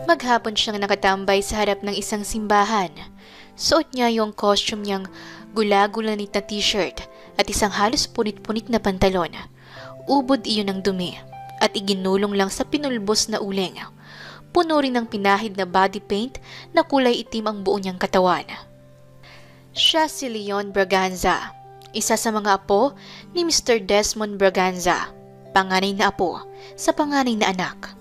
Maghapon siyang nakatambay sa harap ng isang simbahan. Suot niya yung costume niyang gula-gulanit na t-shirt at isang halos punit-punit na pantalon. Ubod iyon ng dumi at iginulong lang sa pinulbos na uling. Puno rin ng pinahid na body paint na kulay itim ang buo niyang katawan. Siya si Leon Braganza, isa sa mga apo ni Mr. Desmond Braganza, panganay na apo sa panganay na anak.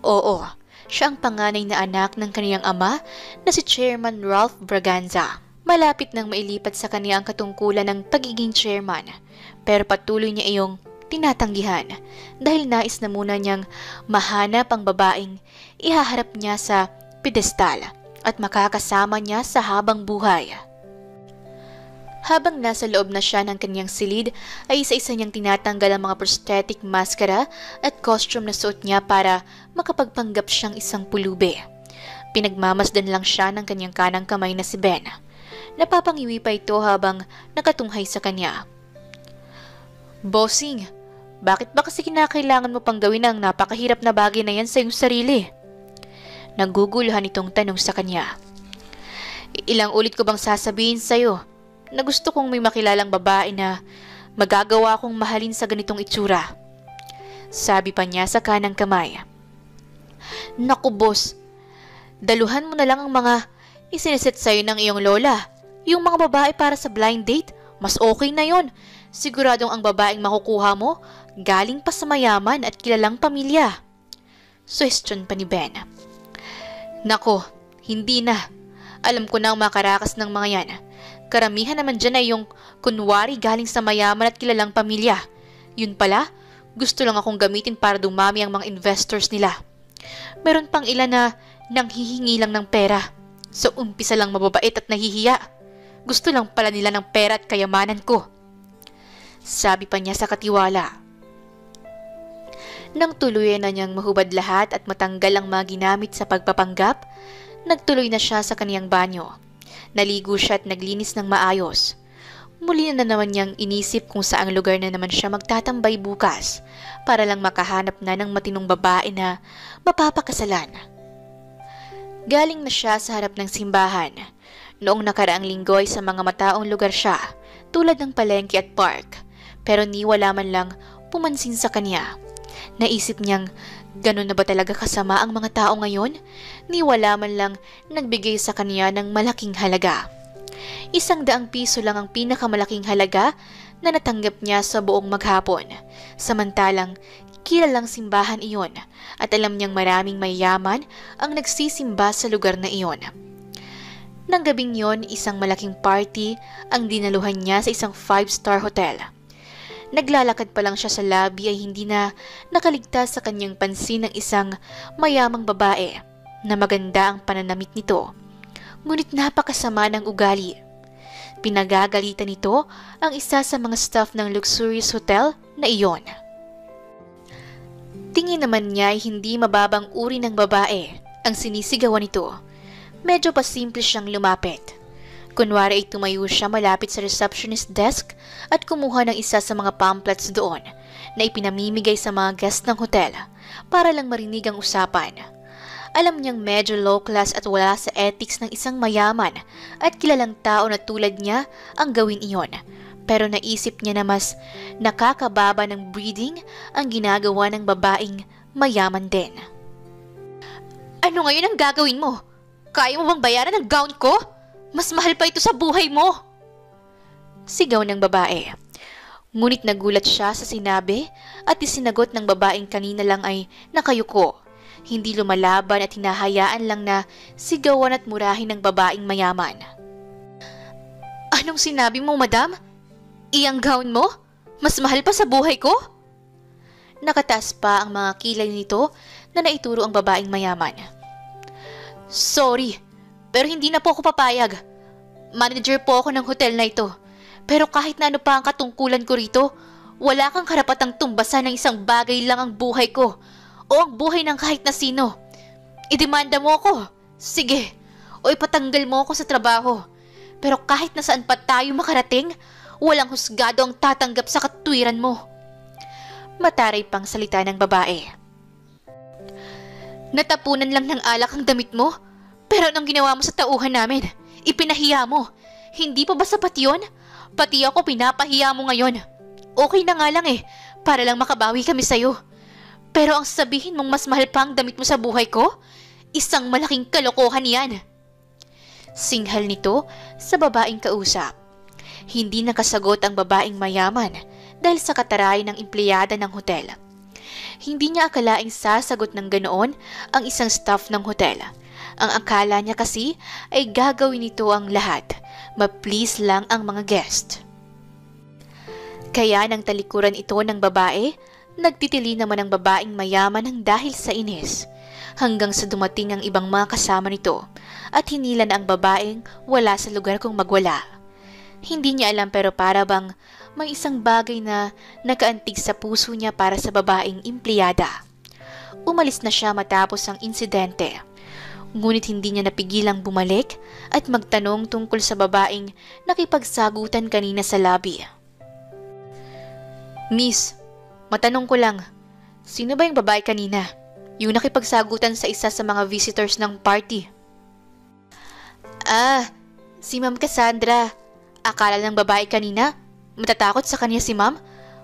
Oo, siya ang panganay na anak ng kaniyang ama na si Chairman Ralph Braganza. Malapit nang mailipat sa kanya ang katungkulan ng pagiging chairman, pero patuloy niya iyong tinatanggihan dahil nais na muna niyang mahanap ang babaeng ihaharap niya sa pedestal at makakasama niya sa habang buhay. Habang nasa loob na siya ng kanyang silid ay isa-isa niyang tinatanggal ang mga prosthetic maskara at costume na suot niya para makapagpanggap siyang isang pulubi. Pinagmamasdan lang siya ng kanyang kanang kamay na si Ben. Napapangiwi pa ito habang nakatunghay sa kanya. Bossing, bakit ba kasi kinakailangan mo pang gawin ang napakahirap na bagay na yan sa iyong sarili? Naguguluhan itong tanong sa kanya. Ilang ulit ko bang sasabihin sa'yo na gusto kong may makilalang babae na magagawa kong mahalin sa ganitong itsura? Sabi pa niya sa kanang kamay. Naku boss, daluhan mo na lang ang mga isiniset sa'yo ng iyong lola. Yung mga babae para sa blind date, mas okay na yon. Siguradong ang babaeng makukuha mo galing pa sa mayaman at kilalang pamilya. Suhestyon pa ni Ben. Nako, hindi na. Alam ko na ang makarakas ng mga yan. Karamihan naman dyan ay yung kunwari galing sa mayaman at kilalang pamilya. Yun pala, gusto lang akong gamitin para dumami ang mga investors nila. Meron pang ilan na nanghihingi lang ng pera. So umpisa lang mababait at nahihiya. Gusto lang pala nila ng pera at kayamanan ko. Sabi pa niya sa katiwala. Nang tuluyan na niyang mahubad lahat at matanggal ang mga ginamit sa pagpapanggap, nagtuloy na siya sa kaniyang banyo. Naligo siya at naglinis ng maayos. Muli na naman niyang inisip kung saang lugar na naman siya magtatambay bukas para lang makahanap na ng matinong babae na mapapakasalan. Galing na siya sa harap ng simbahan. Noong nakaraang linggo ay sa mga mataong lugar siya, tulad ng palengke at park, pero ni wala man lang pumansin sa kanya. Naisip niyang, ganun na ba talaga kasama ang mga tao ngayon? Ni wala man lang nagbigay sa kanya ng malaking halaga. 100 piso lang ang pinakamalaking halaga na natanggap niya sa buong maghapon. Samantalang, kilalang simbahan iyon at alam niyang maraming mayayaman ang nagsisimba sa lugar na iyon. Nang gabing yon, isang malaking party ang dinaluhan niya sa isang 5-star hotel. Naglalakad pa lang siya sa lobby ay hindi na nakaligtas sa kanyang pansin ng isang mayamang babae na maganda ang pananamit nito. Ngunit napakasama ng ugali. Pinagagalitan nito ang isa sa mga staff ng luxurious hotel na iyon. Tingin naman niya ay hindi mababang uri ng babae ang sinisigawan nito. Medyo pa simple siyang lumapit. Kunwari ay tumayo siya malapit sa receptionist desk at kumuha ng isa sa mga pamphlets doon na ipinamimigay sa mga guest ng hotel para lang marinig ang usapan. Alam niyang medyo low class at wala sa ethics ng isang mayaman at kilalang tao na tulad niya ang gawin iyon. Pero naisip niya na mas nakakababa ng breeding ang ginagawa ng babaeng mayaman din. Ano ngayon ang gagawin mo? Kaya mo bang bayaran ang gown ko? Mas mahal pa ito sa buhay mo! Sigaw ng babae. Ngunit nagulat siya sa sinabi at isinagot ng babaeng kanina lang ay nakayuko. Hindi lumalaban at hinahayaan lang na sigawan at murahin ng babaeng mayaman. Anong sinabi mo, madam? Iyang gown mo? Mas mahal pa sa buhay ko? Nakataas pa ang mga kilay nito na naituro ang babaeng mayaman. Sorry, pero hindi na po ako papayag. Manager po ako ng hotel na ito. Pero kahit na ano pa ang katungkulan ko rito, wala kang karapatang tumbasan ng isang bagay lang ang buhay ko o ang buhay ng kahit na sino. Idemanda mo ako. Sige. O ipatanggal mo ako sa trabaho. Pero kahit na saan pa tayo makarating, walang husgado ang tatanggap sa katwiran mo. Mataray pang salita ng babae. Natapunan lang ng alak ang damit mo? Pero anong ginawa mo sa tauhan namin? Ipinahiya mo. Hindi pa ba sapat yun? Pati ako pinapahiya mo ngayon. Okay na nga lang para lang makabawi kami sa'yo. Pero ang sabihin mong mas mahal pa ang damit mo sa buhay ko? Isang malaking kalokohan yan. Singhal nito sa babaeng kausap. Hindi nakasagot ang babaeng mayaman dahil sa kataray ng empleyada ng hotel. Hindi niya akalaing sasagot ng ganoon ang isang staff ng hotel. Ang akala niya kasi ay gagawin nito ang lahat. Ma-please lang ang mga guest. Kaya nang talikuran ito ng babae, nagtitili naman ang babaeng mayaman ng dahil sa inis. Hanggang sa dumating ang ibang mga kasama nito at hinila na ang babaeng wala sa lugar kung magwala. Hindi niya alam pero para bang may isang bagay na nakaantig sa puso niya para sa babaeng empleyada. Umalis na siya matapos ang insidente. Ngunit hindi niya napigilang bumalik at magtanong tungkol sa babaeng nakipagsagutan kanina sa lobby. Miss, matanong ko lang, sino ba yung babae kanina? Yung nakipagsagutan sa isa sa mga visitors ng party. Si Ma'am Cassandra. Akala ng babae kanina, matatakot sa kanya si Ma'am.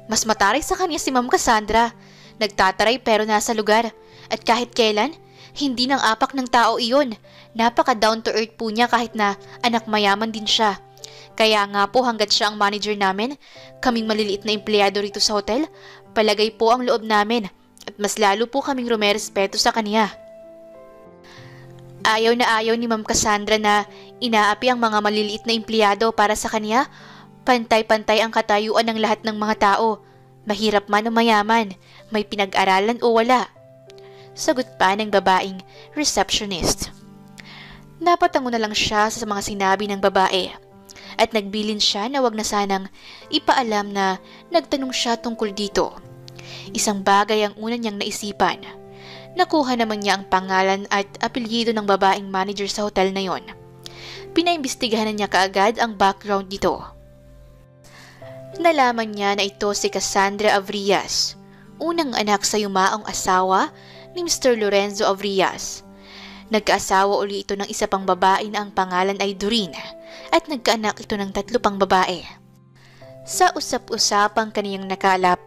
Mas mataray sa kanya si Ma'am Cassandra. Nagtataray pero nasa lugar. At kahit kailan, hindi nang apak ng tao iyon. Napaka down to earth po niya kahit na anak mayaman din siya. Kaya nga po hanggat siya ang manager namin, kaming maliliit na empleyado rito sa hotel, palagay po ang loob namin. At mas lalo po kaming rumerespeto sa kanya. Ayaw na ayaw ni Ma'am Cassandra na inaapi ang mga maliliit na empleyado para sa kanya. Pantay-pantay ang katayuan ng lahat ng mga tao. Mahirap man o mayaman, may pinag-aralan o wala. Sagot pa ng babaeng receptionist. Napatango na lang siya sa mga sinabi ng babae. At nagbilin siya na wag na sanang ipaalam na nagtanong siya tungkol dito. Isang bagay ang una niyang naisipan. Nakuha naman niya ang pangalan at apelyido ng babaeng manager sa hotel na yon. Pinaimbestigahan niya kaagad ang background nito. Nalaman niya na ito si Cassandra Avrias, unang anak sa yumaong asawa ni Mr. Lorenzo Avrias. Nagkaasawa uli ito ng isa pang babae na ang pangalan ay Doreen at nagkaanak ito ng 3 pang babae. Sa usap-usapang kaniyang nakalap,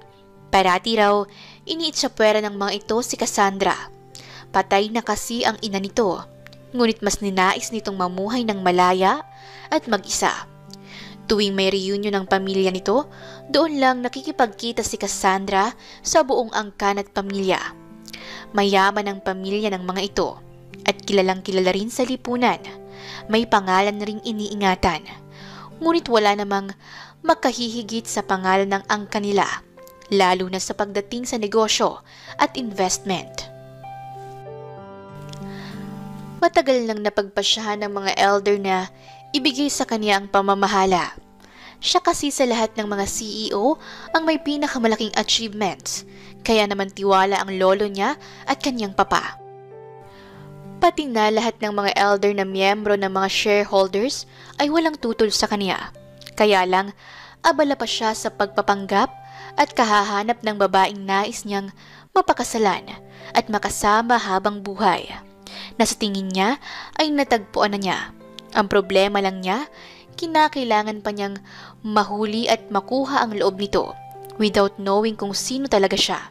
parati raw iniitsapwera ng mga ito si Cassandra. Patay na kasi ang ina nito, ngunit mas ninais nitong mamuhay ng malaya at mag-isa. Tuwing may reunion ng pamilya nito, doon lang nakikipagkita si Cassandra sa buong angkan at pamilya. Mayaman ang pamilya ng mga ito at kilalang kilala rin sa lipunan. May pangalan na ring iniingatan. Ngunit wala namang makahihigit sa pangalan ng angkan nila, lalo na sa pagdating sa negosyo at investment. Matagal nang napagpasyahan ng mga elder na ibigay sa kanya ang pamamahala. Siya kasi sa lahat ng mga CEO ang may pinakamalaking achievements, kaya naman tiwala ang lolo niya at kanyang papa. Pati na lahat ng mga elder na miyembro ng mga shareholders ay walang tutol sa kanya. Kaya lang, abala pa siya sa pagpapanggap at kahahanap ng babaeng nais niyang mapakasalan at makasama habang buhay. Na sa tingin niya ay natagpuan na niya. Ang problema lang niya, kinakailangan pa niyang mahuli at makuha ang loob nito without knowing kung sino talaga siya.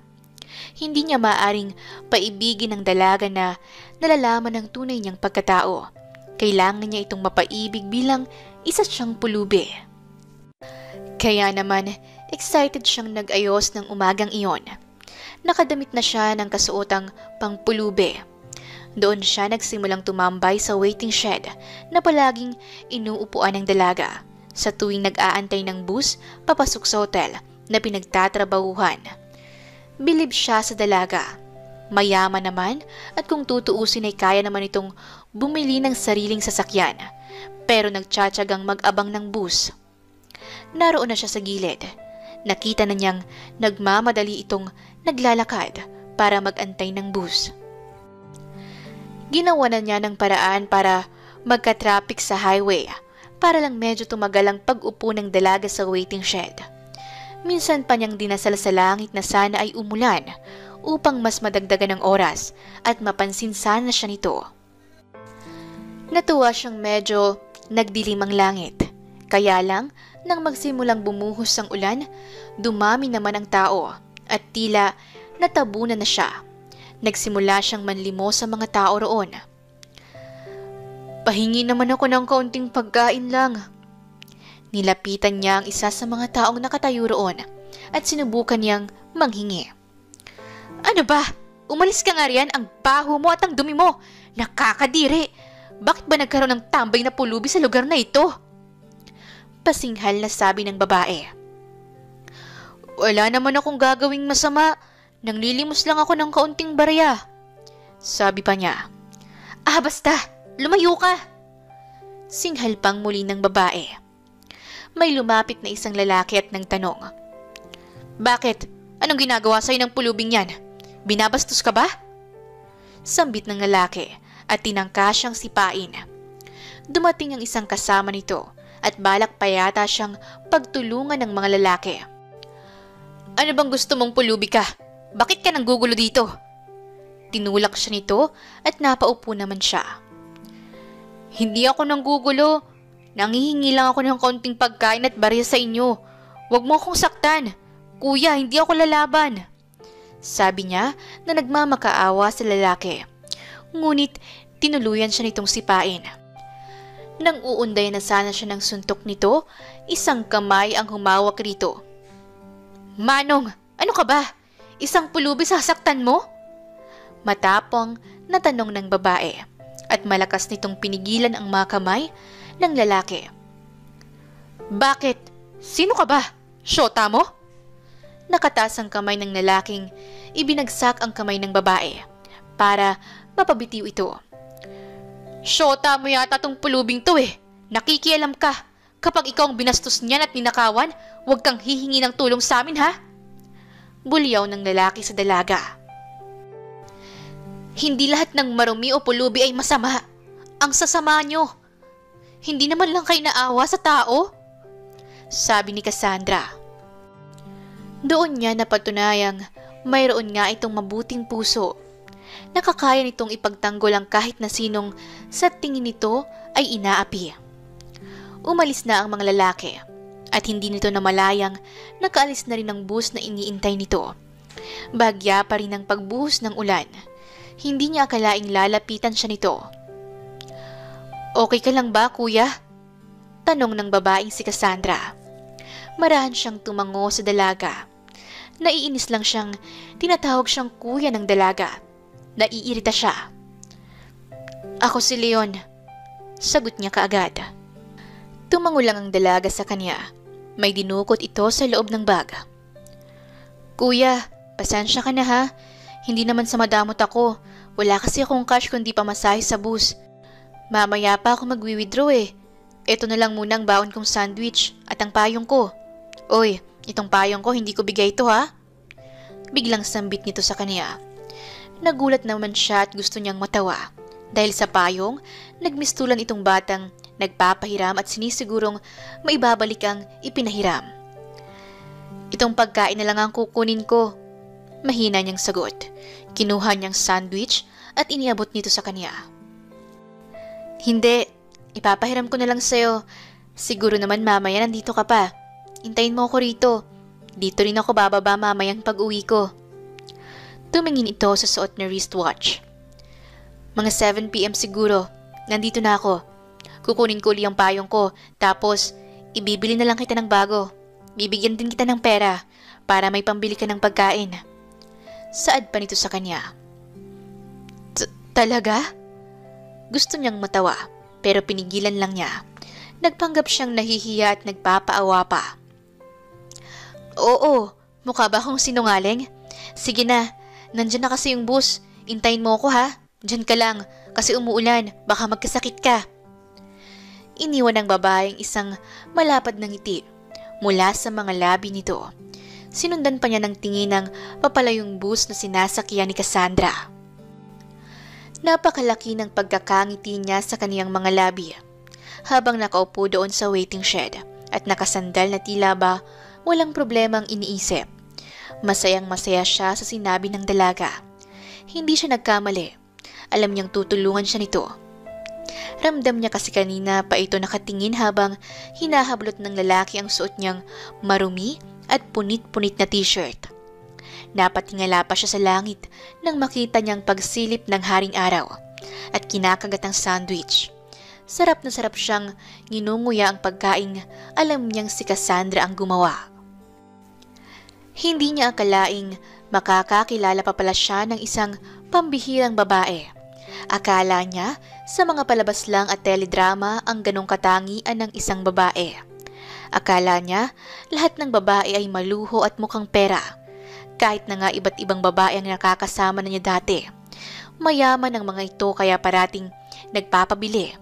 Hindi niya maaring paibigin ang dalaga na nalalaman ng tunay niyang pagkatao. Kailangan niya itong mapaibig bilang isa siyang pulubi. Kaya naman, excited siyang nag-ayos ng umagang iyon. Nakadamit na siya ng kasuotang pangpulube. Doon siya nagsimulang tumambay sa waiting shed na palaging inuupuan ng dalaga sa tuwing nag-aantay ng bus papasok sa hotel na pinagtatrabahuhan. Bilib siya sa dalaga. Mayaman naman at kung tutuusin ay kaya naman itong bumili ng sariling sasakyan, pero nagtsatsagang mag-abang ng bus. Naroon na siya sa gilid. Nakita na niyang nagmamadali itong naglalakad para mag-antay ng bus. Ginawa na niya ng paraan para magka-traffic sa highway para lang medyo tumagal ang pag-upo ng dalaga sa waiting shed. Minsan pa niyang dinasal sa langit na sana ay umulan upang mas madagdagan ng oras at mapansin sana siya nito. Natuwa siyang medyo nagdilim ang langit. Kaya lang, nang magsimulang bumuhos ang ulan, dumami naman ang tao at tila natabunan na siya. Nagsimula siyang manlimo sa mga tao roon. "Pahingi naman ako ng kaunting pagkain lang." Nilapitan niya ang isa sa mga taong nakatayo roon at sinubukan niyang manghingi. "Ano ba? Umalis ka nga riyan, ang baho mo at ang dumi mo. Nakakadiri. Bakit ba nagkaroon ng tambay na pulubi sa lugar na ito?" Pasinghal na sabi ng babae. "Wala naman akong gagawing masama. Nanglilimos lang ako ng kaunting barya." Sabi pa niya. Basta, lumayo ka." Singhal pang muli ng babae. May lumapit na isang lalaki at nagtanong. "Bakit? Anong ginagawa sa'yo ng pulubing yan? Binabastos ka ba?" Sambit ng lalaki at tinangka siyang sipain. Dumating ang isang kasama nito at balak pa yata siyang pagtulungan ng mga lalaki. "Ano bang gusto mong pulubi ka? Bakit ka nanggugulo dito?" Tinulak siya nito at napaupo naman siya. "Hindi ako nanggugulo. Nanghihingi lang ako ng kaunting pagkain at barya sa inyo. Huwag mo akong saktan. Kuya, hindi ako lalaban." Sabi niya na nagmamakaawa sa lalaki. Ngunit tinuluyan siya nitong sipain. Nang uunday na sana siya ng suntok nito, isang kamay ang humawak rito. "Manong, ano ka ba? Isang pulubi sasaktan mo?" Matapang na tanong ng babae at malakas nitong pinigilan ang mga kamay ng lalaki. "Bakit? Sino ka ba? Syota mo?" Nakataas ang kamay ng lalaking ibinagsak ang kamay ng babae para mapabitiw ito. "Syota mo yata tong pulubing to eh. Nakikialam ka. Kapag ikaw ang binastos niyan at ninakawan, huwag kang hihingi ng tulong sa amin ha?" Bulyaw ng lalaki sa dalaga. "Hindi lahat ng marumi o pulubi ay masama. Ang sasama nyo. Hindi naman lang kayo naawa sa tao?" Sabi ni Cassandra. Doon niya napatunayang mayroon nga itong mabuting puso. Nakakaya nitong ipagtanggol ang kahit na sinong sa tingin nito ay inaapi. Umalis na ang mga lalaki at hindi nito namalayang nakaalis na rin ang bus na iniintay nito. Bagya pa rin ang pagbuhos ng ulan. Hindi niya akalaing lalapitan siya nito. "Okay ka lang ba, kuya?" Tanong ng babaeng si Cassandra. Marahan siyang tumango sa dalaga. Naiinis lang siyang tinatawag siyang kuya ng dalaga. Naiirita siya. "Ako si Leon." Sagot niya kaagad. Tumango lang ang dalaga sa kanya. May dinukot ito sa loob ng bag. "Kuya, pasensya ka na ha. Hindi naman sa madamot ako. Wala kasi akong cash kundi pamasahe sa bus. Mamaya pa ako magwi-withdraw eh. Ito na lang muna ang baon kong sandwich at ang payong ko. Oy, itong payong ko hindi ko bigay ito ha." Biglang sambit nito sa kanya. Nagulat naman siya at gusto niyang matawa. Dahil sa payong, nagmistulan itong batang nagpapahiram at sinisigurong maibabalik ang ipinahiram. "Itong pagkain na lang ang kukunin ko." Mahina niyang sagot. Kinuha niyang sandwich at iniabot nito sa kanya. "Hindi, ipapahiram ko na lang sa'yo. Siguro naman mamaya nandito ka pa. Hintayin mo ako rito. Dito rin ako bababa mamayang pag-uwi ko." Tumingin ito sa suot na wristwatch. "Mga 7 PM siguro. Nandito na ako. Kukunin ko uli ang payong ko, tapos ibibili na lang kita ng bago. Bibigyan din kita ng pera para may pambili ka ng pagkain." Saad pa nito sa kanya. Talaga? Gusto niyang matawa, pero pinigilan lang niya. Nagpanggap siyang nahihiya at nagpapaawa pa. "Oo, mukha ba akong sinungaling? Sige na. Nandyan na kasi yung bus. Intayin mo ako ha. Diyan ka lang kasi umuulan. Baka magkasakit ka." Iniwan ng babaeng isang malapad na ngiti mula sa mga labi nito. Sinundan pa niya ng tingin ng papalayong bus na sinasakyan ni Cassandra. Napakalaki ng pagkakangiti niya sa kaniyang mga labi habang nakaupo doon sa waiting shed at nakasandal na tila ba walang problemang iniisip. Masayang-masaya siya sa sinabi ng dalaga. Hindi siya nagkamali. Alam niyang tutulungan siya nito. Ramdam niya kasi kanina pa ito nakatingin habang hinahablot ng lalaki ang suot niyang marumi at punit-punit na t-shirt. Napatingala pa siya sa langit nang makita niyang pagsilip ng haring araw at kinakagat ang sandwich. Sarap na sarap siyang nginunguya ang pagkain, alam niyang si Cassandra ang gumawa. Hindi niya akalaing makakakilala pa pala siya ng isang pambihirang babae. Akala niya sa mga palabas lang at teledrama ang ganong katangian ng isang babae. Akala niya lahat ng babae ay maluho at mukhang pera. Kahit na nga iba't ibang babae ang nakakasama na niya dati. Mayaman ang mga ito kaya parating nagpapabili.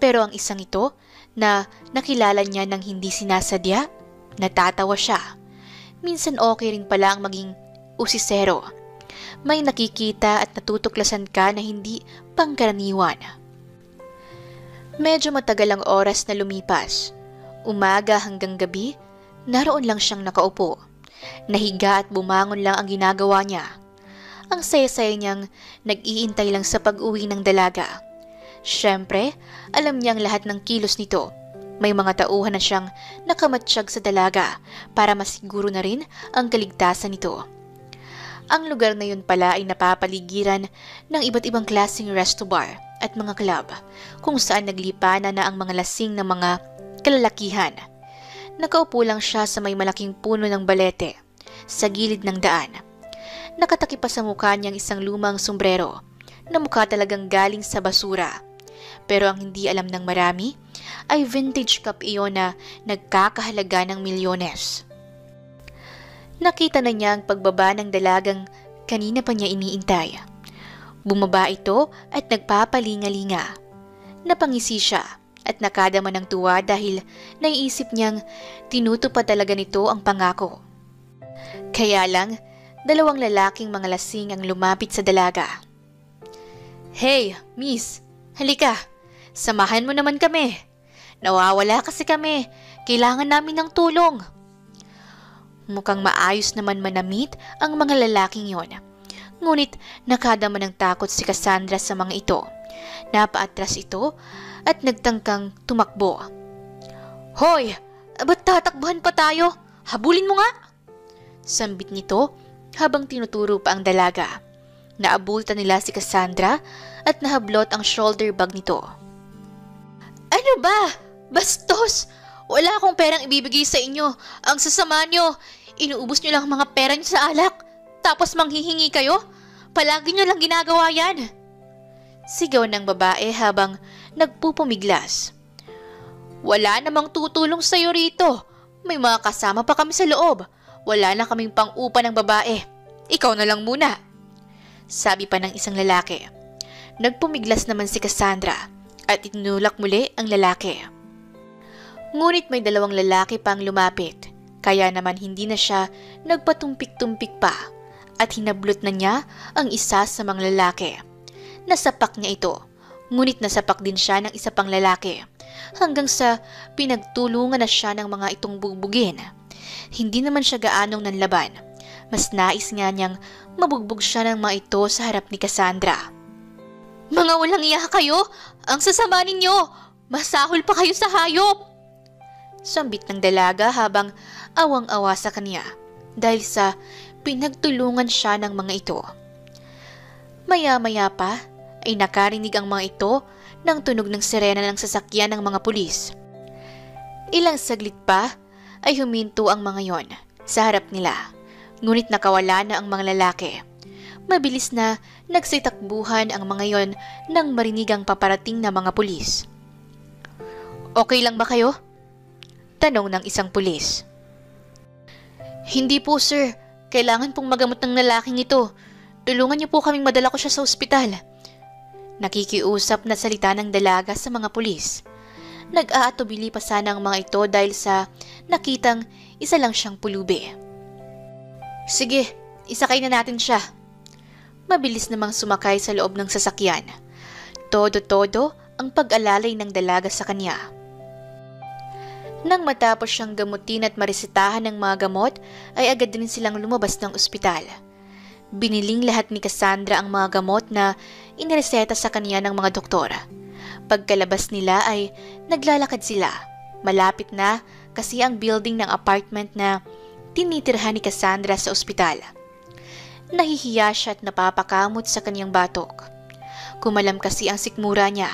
Pero ang isang ito na nakilala niya nang hindi sinasadya, natatawa siya. Minsan okay rin pala ang maging usisero. May nakikita at natutuklasan ka na hindi pangkaraniwan. Medyo matagal ang oras na lumipas. Umaga hanggang gabi, naroon lang siyang nakaupo. Nahiga at bumangon lang ang ginagawa niya. Ang saya-saya niyang nag-iintay lang sa pag-uwi ng dalaga. Siyempre, alam niyang lahat ng kilos nito. May mga tauhan na siyang nakamatsyag sa dalaga para masiguro na rin ang kaligtasan nito. Ang lugar na yun pala ay napapaligiran ng iba't ibang klaseng resto bar at mga club kung saan naglipana na ang mga lasing ng mga kalalakihan. Nakaupo lang siya sa may malaking puno ng balete sa gilid ng daan. Nakatakip pa sa mukha niyang isang lumang sombrero na mukha talagang galing sa basura. Pero ang hindi alam ng marami ay vintage cup iyon na nagkakahalaga ng milyones. Nakita na niya ang pagbaba ng dalagang kanina pa niya iniintay. Bumaba ito at nagpapalinga-linga. Napangisi siya at nakadama ng tuwa dahil naiisip niyang tinutupad talaga nito ang pangako. Kaya lang, dalawang lalaking mga lasing ang lumapit sa dalaga. "Hey, miss, halika. Samahan mo naman kami. Nawawala kasi kami. Kailangan namin ng tulong." Mukhang maayos naman manamit ang mga lalaking yon. Ngunit nakadama ng takot si Cassandra sa mga ito. Napaatras ito at nagtangkang tumakbo. "Hoy! Ba't tatakbuhan pa tayo? Habulin mo nga!" Sambit nito habang tinuturo pa ang dalaga. Naabulta nila si Cassandra at nahablot ang shoulder bag nito. "Ano ba? Bastos! Wala akong perang ibibigay sa inyo. Ang sasama nyo. Inuubos nyo lang mga pera nyo sa alak. Tapos manghihingi kayo? Palagi nyo lang ginagawa yan." Sigaw ng babae habang nagpupumiglas. "Wala namang tutulong sa'yo rito. May mga kasama pa kami sa loob. Wala na kaming pang-upa ng babae. Ikaw na lang muna." Sabi pa ng isang lalaki. Nagpumiglas naman si Cassandra at itinulak muli ang lalaki. Ngunit may dalawang lalaki pang lumapit, kaya naman hindi na siya nagpatumpik-tumpik pa at hinablot na niya ang isa sa mga lalaki. Nasapak niya ito, ngunit nasapak din siya ng isa pang lalaki hanggang sa pinagtulungan na siya ng mga itong bugbugin. Hindi naman siya gaanong nanlaban. Mas nais nga niyang mabugbog siya ng mga ito sa harap ni Cassandra. "Mga walang iya kayo! Ang sasama ninyo! Masahol pa kayo sa hayop!" Sambit ng dalaga habang awang-awa sa kanya dahil sa pinagtulungan siya ng mga ito. Maya-maya pa ay nakarinig ang mga ito ng tunog ng sirena ng sasakyan ng mga pulis. Ilang saglit pa ay huminto ang mga yon sa harap nila, ngunit nakawala na ang mga lalaki. Mabilis na nagsitakbuhan ang mga yon nang marinig ang paparating na mga pulis. "Okay lang ba kayo?" tanong ng isang pulis. "Hindi po, sir. Kailangan pong magamot ng lalaking ito. Tulungan niyo po kaming madala ko siya sa ospital." Nakikiusap na salita ng dalaga sa mga pulis. Nag-aatubili pa sana ang mga ito dahil sa nakitang isa lang siyang pulubi. "Sige, isakay na natin siya." Mabilis namang sumakay sa loob ng sasakyan. Todo-todo ang pag-alalay ng dalaga sa kanya. Nang matapos siyang gamutin at maresetahan ng mga gamot, ay agad din silang lumabas ng ospital. Biniling lahat ni Cassandra ang mga gamot na inireseta sa kanya ng mga doktor. Pagkalabas nila ay naglalakad sila. Malapit na kasi ang building ng apartment na tinitirhan ni Cassandra sa ospital. Nahihiya siya at napapakamot sa kanyang batok. Kumalam kasi ang sikmura niya.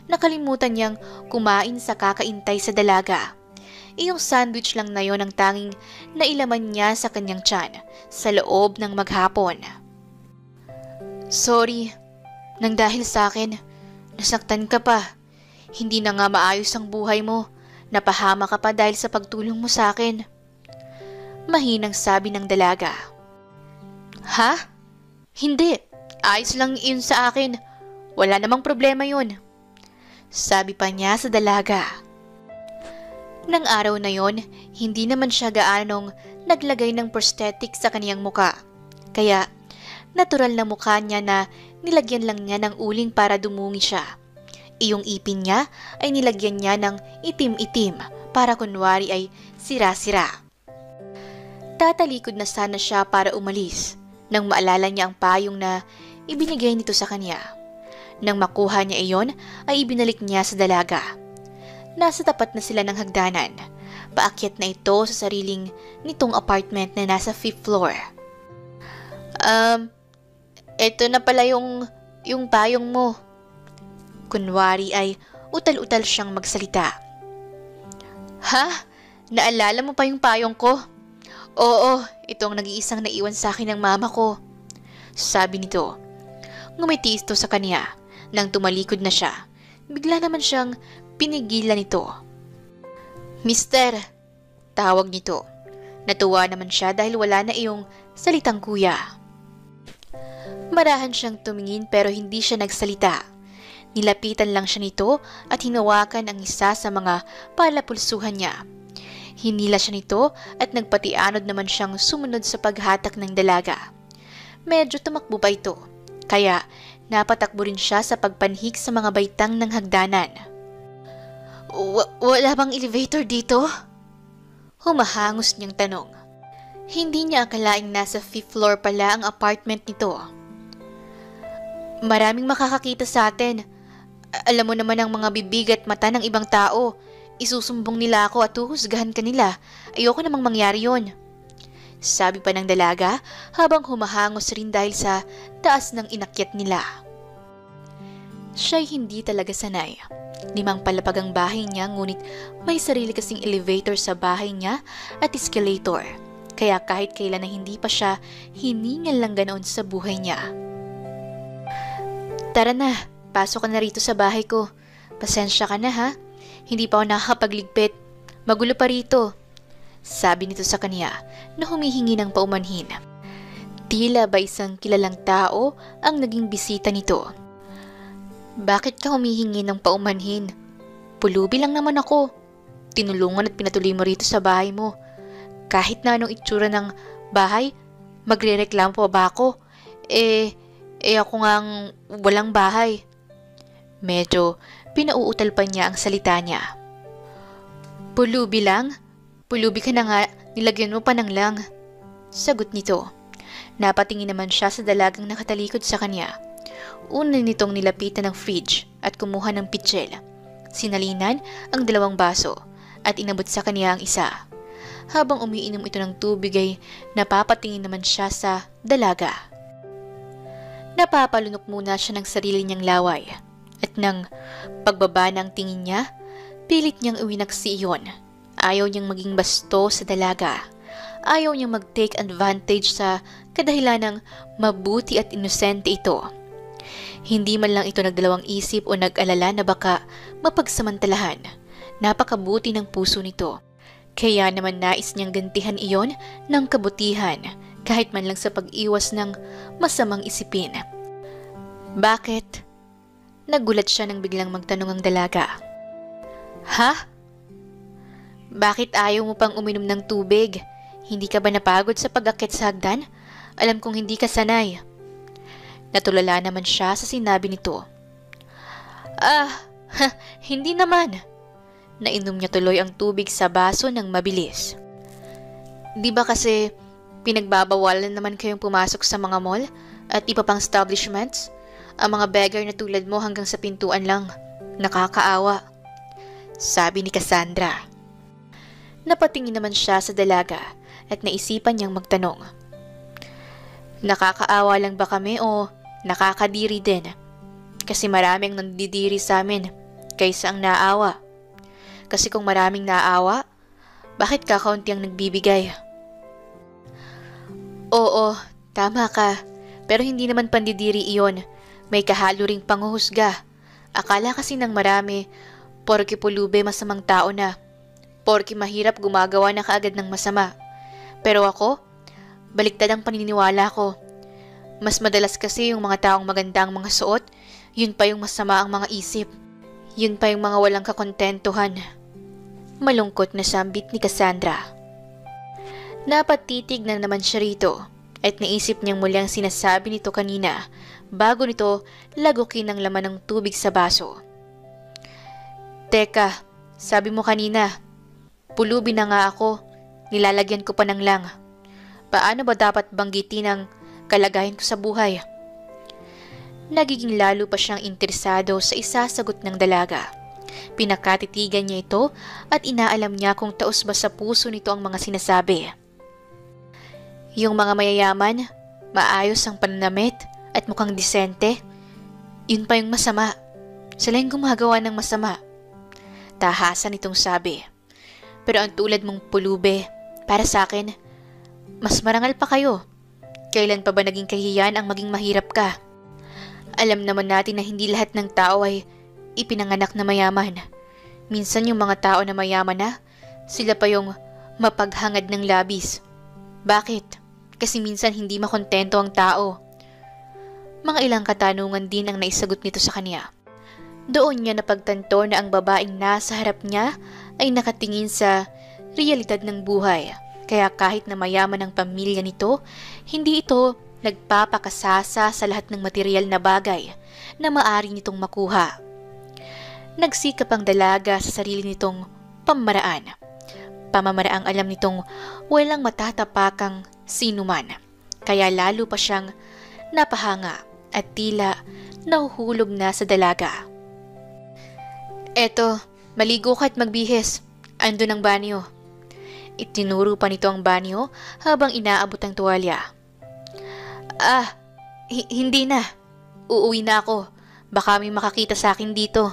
Nakalimutan niyang kumain sa kakaintay sa dalaga. Iyong sandwich lang na yon ang tanging nailaman niya sa kanyang tiyan sa loob ng maghapon. Sorry, nang dahil sa akin, nasaktan ka pa. Hindi na nga maayos ang buhay mo. Napahama ka pa dahil sa pagtulong mo sa akin. Mahinang sabi ng dalaga. Ha? Hindi. Ayos lang yun sa akin. Wala namang problema yun. Sabi pa niya sa dalaga. Nang araw na yon, hindi naman siya gaanong naglagay ng prosthetic sa kaniyang muka. Kaya, natural na mukha niya na nilagyan lang niya ng uling para dumungi siya. Iyong ipin niya ay nilagyan niya ng itim-itim para kunwari ay sira-sira. Tatalikod na sana siya para umalis nang maalala niya ang payong na ibinigay nito sa kanya. Nang makuha niya iyon, ay ibinalik niya sa dalaga. Nasa tapat na sila ng hagdanan. Paakyat na ito sa sariling nitong apartment na nasa 5th floor. Eto na pala yung payong mo. Kunwari ay utal-utal siyang magsalita. Ha? Naalala mo pa yung payong ko? Oo, ito ang nag-iisang naiwan sa akin ng mama ko. Sabi nito. Ngumiti ito sa kanya. Nang tumalikod na siya, bigla naman siyang pinigilan nito. Mister, tawag nito. Natuwa naman siya dahil wala na iyong salitang kuya. Marahan siyang tumingin pero hindi siya nagsalita. Nilapitan lang siya nito at hinawakan ang isa sa mga palapulsuhan niya. Hinila siya nito at nagpatianod naman siyang sumunod sa paghatak ng dalaga. Medyo tumakbo pa ito, kaya napatakbo rin siya sa pagpanhik sa mga baitang ng hagdanan. Wala bang elevator dito? Humahangos niyang tanong. Hindi niya akalaing nasa 5th floor pala ang apartment nito. Maraming makakakita sa atin. Alam mo naman ang mga bibig at mata ng ibang tao. Isusumbong nila ako at huhusgahan ka nila. Ayoko namang mangyari yon. Sabi pa ng dalaga habang humahangos rin dahil sa taas ng inakyat nila. Siya'y hindi talaga sanay. 5 palapag ang bahay niya ngunit may sarili kasing elevator sa bahay niya at escalator. Kaya kahit kailan na hindi pa siya hiningal lang ganoon sa buhay niya. Tara na, pasok ka na rito sa bahay ko. Pasensya ka na ha. Hindi pa ako nakakapagligpit. Magulo pa rito. Sabi nito sa kanya na humihingi ng paumanhin. Tila ba isang kilalang tao ang naging bisita nito. Bakit ka humihingi ng paumanhin? Pulubi lang naman ako. Tinulungan at pinatuloy mo rito sa bahay mo. Kahit na anong itsura ng bahay, magrereklamo pa ba ako? Ako ngang walang bahay. Medyo pinauutal pa niya ang salita niya. Pulubi lang? Pulubi ka na nga, nilagyan mo pa ng lang. Sagot nito. Napatingin naman siya sa dalagang nakatalikod sa kanya. Una nitong nilapitan ng fridge at kumuha ng pitsil. Sinalinan ang 2 baso at inabot sa kanya ang isa. Habang umiinom ito ng tubig ay napapatingin naman siya sa dalaga. Napapalunok muna siya ng sarili niyang laway at nang pagbaba ng tingin niya, pilit niyang iwinaksi iyon. Ayaw niyang maging basto sa dalaga. Ayaw niyang mag-take advantage sa kadahilanang mabuti at inosente ito. Hindi man lang ito nagdalawang isip o nag-alala na baka mapagsamantalahan. Napakabuti ng puso nito. Kaya naman nais niyang gantihan iyon ng kabutihan kahit man lang sa pag-iwas ng masamang isipin. Bakit? Nagulat siya nang biglang magtanong ang dalaga. Ha? Bakit ayaw mo pang uminom ng tubig? Hindi ka ba napagod sa pag-akit sa hagdan? Alam kong hindi ka sanay. Natulala naman siya sa sinabi nito. Hindi naman. Nainom niya tuloy ang tubig sa baso ng mabilis. Di ba kasi pinagbabawalan naman kayong pumasok sa mga mall at iba pang establishments? Ang mga beggar na tulad mo hanggang sa pintuan lang. Nakakaawa. Sabi ni Cassandra. Napatingin naman siya sa dalaga at naisipan niyang magtanong. Nakakaawa lang ba kami o nakakadiri din? Kasi maraming nandidiri sa amin kaysa ang naawa. Kasi kung maraming naawa, bakit kakaunti ang nagbibigay? Oo, tama ka. Pero hindi naman pandidiri iyon. May kahalo ring panghuhusga. Akala kasi ng marami, porke pulube masamang tao na. Porke mahirap gumagawa na kaagad ng masama. Pero ako, baliktad ang paniniwala ko. Mas madalas kasi yung mga taong maganda ang mga suot, yun pa yung masama ang mga isip. Yun pa yung mga walang kakontentuhan. Malungkot na sambit ni Cassandra. Napatitig na naman siya rito at naisip niyang muli ang sinasabi nito kanina bago nito lagukin ang laman ng tubig sa baso. Teka, sabi mo kanina, pulubi na nga ako, nilalagyan ko pa ng lang. Paano ba dapat banggitin ang kalagayan ko sa buhay? Nagiging lalo pa siyang interesado sa isasagot ng dalaga. Pinakatitigan niya ito at inaalam niya kung taos ba sa puso nito ang mga sinasabi. Yung mga mayayaman, maayos ang pananamit at mukhang disente, yun pa yung masama. Sila yung gumagawa ng masama. Tahasan itong sabi. Pero ang tulad mong pulube, para sa akin, mas marangal pa kayo. Kailan pa ba naging kahiyan ang maging mahirap ka? Alam naman natin na hindi lahat ng tao ay ipinanganak na mayaman. Minsan yung mga tao na mayaman na, sila pa yung mapaghangad ng labis. Bakit? Kasi minsan hindi makontento ang tao. Mga ilang katanungan din ang naisagot nito sa kanya. Doon niya napagtanto na ang babaeng nasa harap niya ay nakatingin sa realidad ng buhay. Kaya kahit na mayaman ang pamilya nito, hindi ito nagpapakasasa sa lahat ng material na bagay na maaari nitong makuha. Nagsikap ang dalaga sa sarili nitong pamamaraan. Pamamaraang alam nitong walang matatapakang sinuman. Kaya lalo pa siyang napahanga at tila nahuhulog na sa dalaga. Eto, maligo ka at magbihis. Ando ng banyo. Itinuro pa nito ang banyo habang inaabot ang tuwalya. Hindi na. Uuwi na ako. Baka may makakita sa akin dito.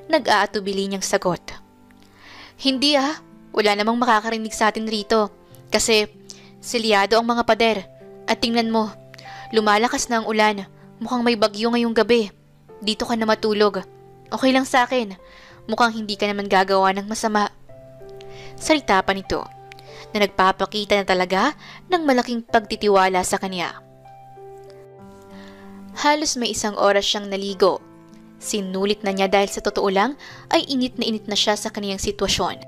Nag-aatubili niyang sagot. Hindi wala namang makakarinig sa atin rito. Kasi silyado ang mga pader. At tingnan mo, lumalakas na ang ulan. Mukhang may bagyo ngayong gabi. Dito ka na matulog. Okay lang sa akin. Mukhang hindi ka naman gagawa ng masama. Salita pa nito na nagpapakita na talaga ng malaking pagtitiwala sa kanya. Halos may 1 oras siyang naligo. Sinulit na niya dahil sa totoo lang ay init na siya sa kaniyang sitwasyon.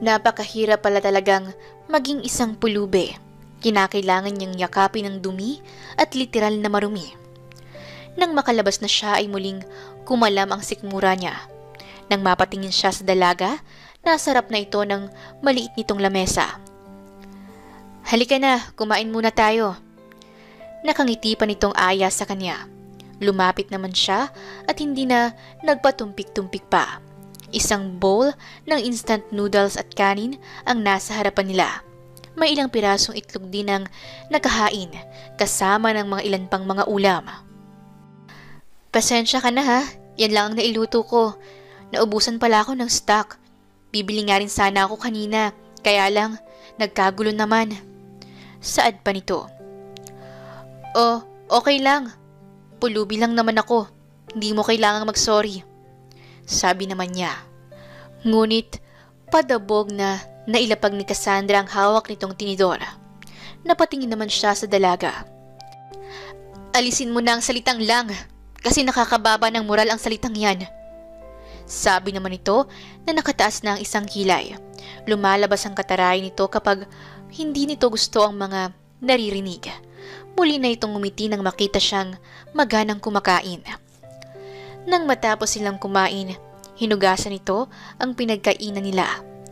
Napakahirap pala talagang maging isang pulube. Kinakailangan niyang yakapin ng dumi at literal na marumi. Nang makalabas na siya ay muling kumalam ang sikmura niya. Nang mapatingin siya sa dalaga, nasarap na ito ng maliit nitong lamesa. Halika na, kumain muna tayo. Nakangiti pa nitong aya sa kanya. Lumapit naman siya at hindi na nagpatumpik-tumpik pa. Isang bowl ng instant noodles at kanin ang nasa harapan nila. May ilang pirasong itlog din ang nakahain kasama ng mga ilan pang mga ulam. Pasensya ka na yan lang ang nailuto ko. Naubusan pala ako ng stock. Bibili nga rin sana ako kanina, kaya lang nagkagulo naman. Saad pa nito. Oh, okay lang. Pulubi lang naman ako. Hindi mo kailangang mag-sorry. Sabi naman niya. Ngunit, padabog na nailapag ni Cassandra ang hawak nitong tinidor. Napatingin naman siya sa dalaga. Alisin mo na ang salitang lang, kasi nakakababa ng moral ang salitang yan. Sabi naman nito na nakataas na ang isang kilay. Lumalabas ang kataray nito kapag hindi nito gusto ang mga naririnig. Muli na itong ngumiti nang makita siyang maganang kumakain. Nang matapos silang kumain, Hinugasan nito ang pinagkainan nila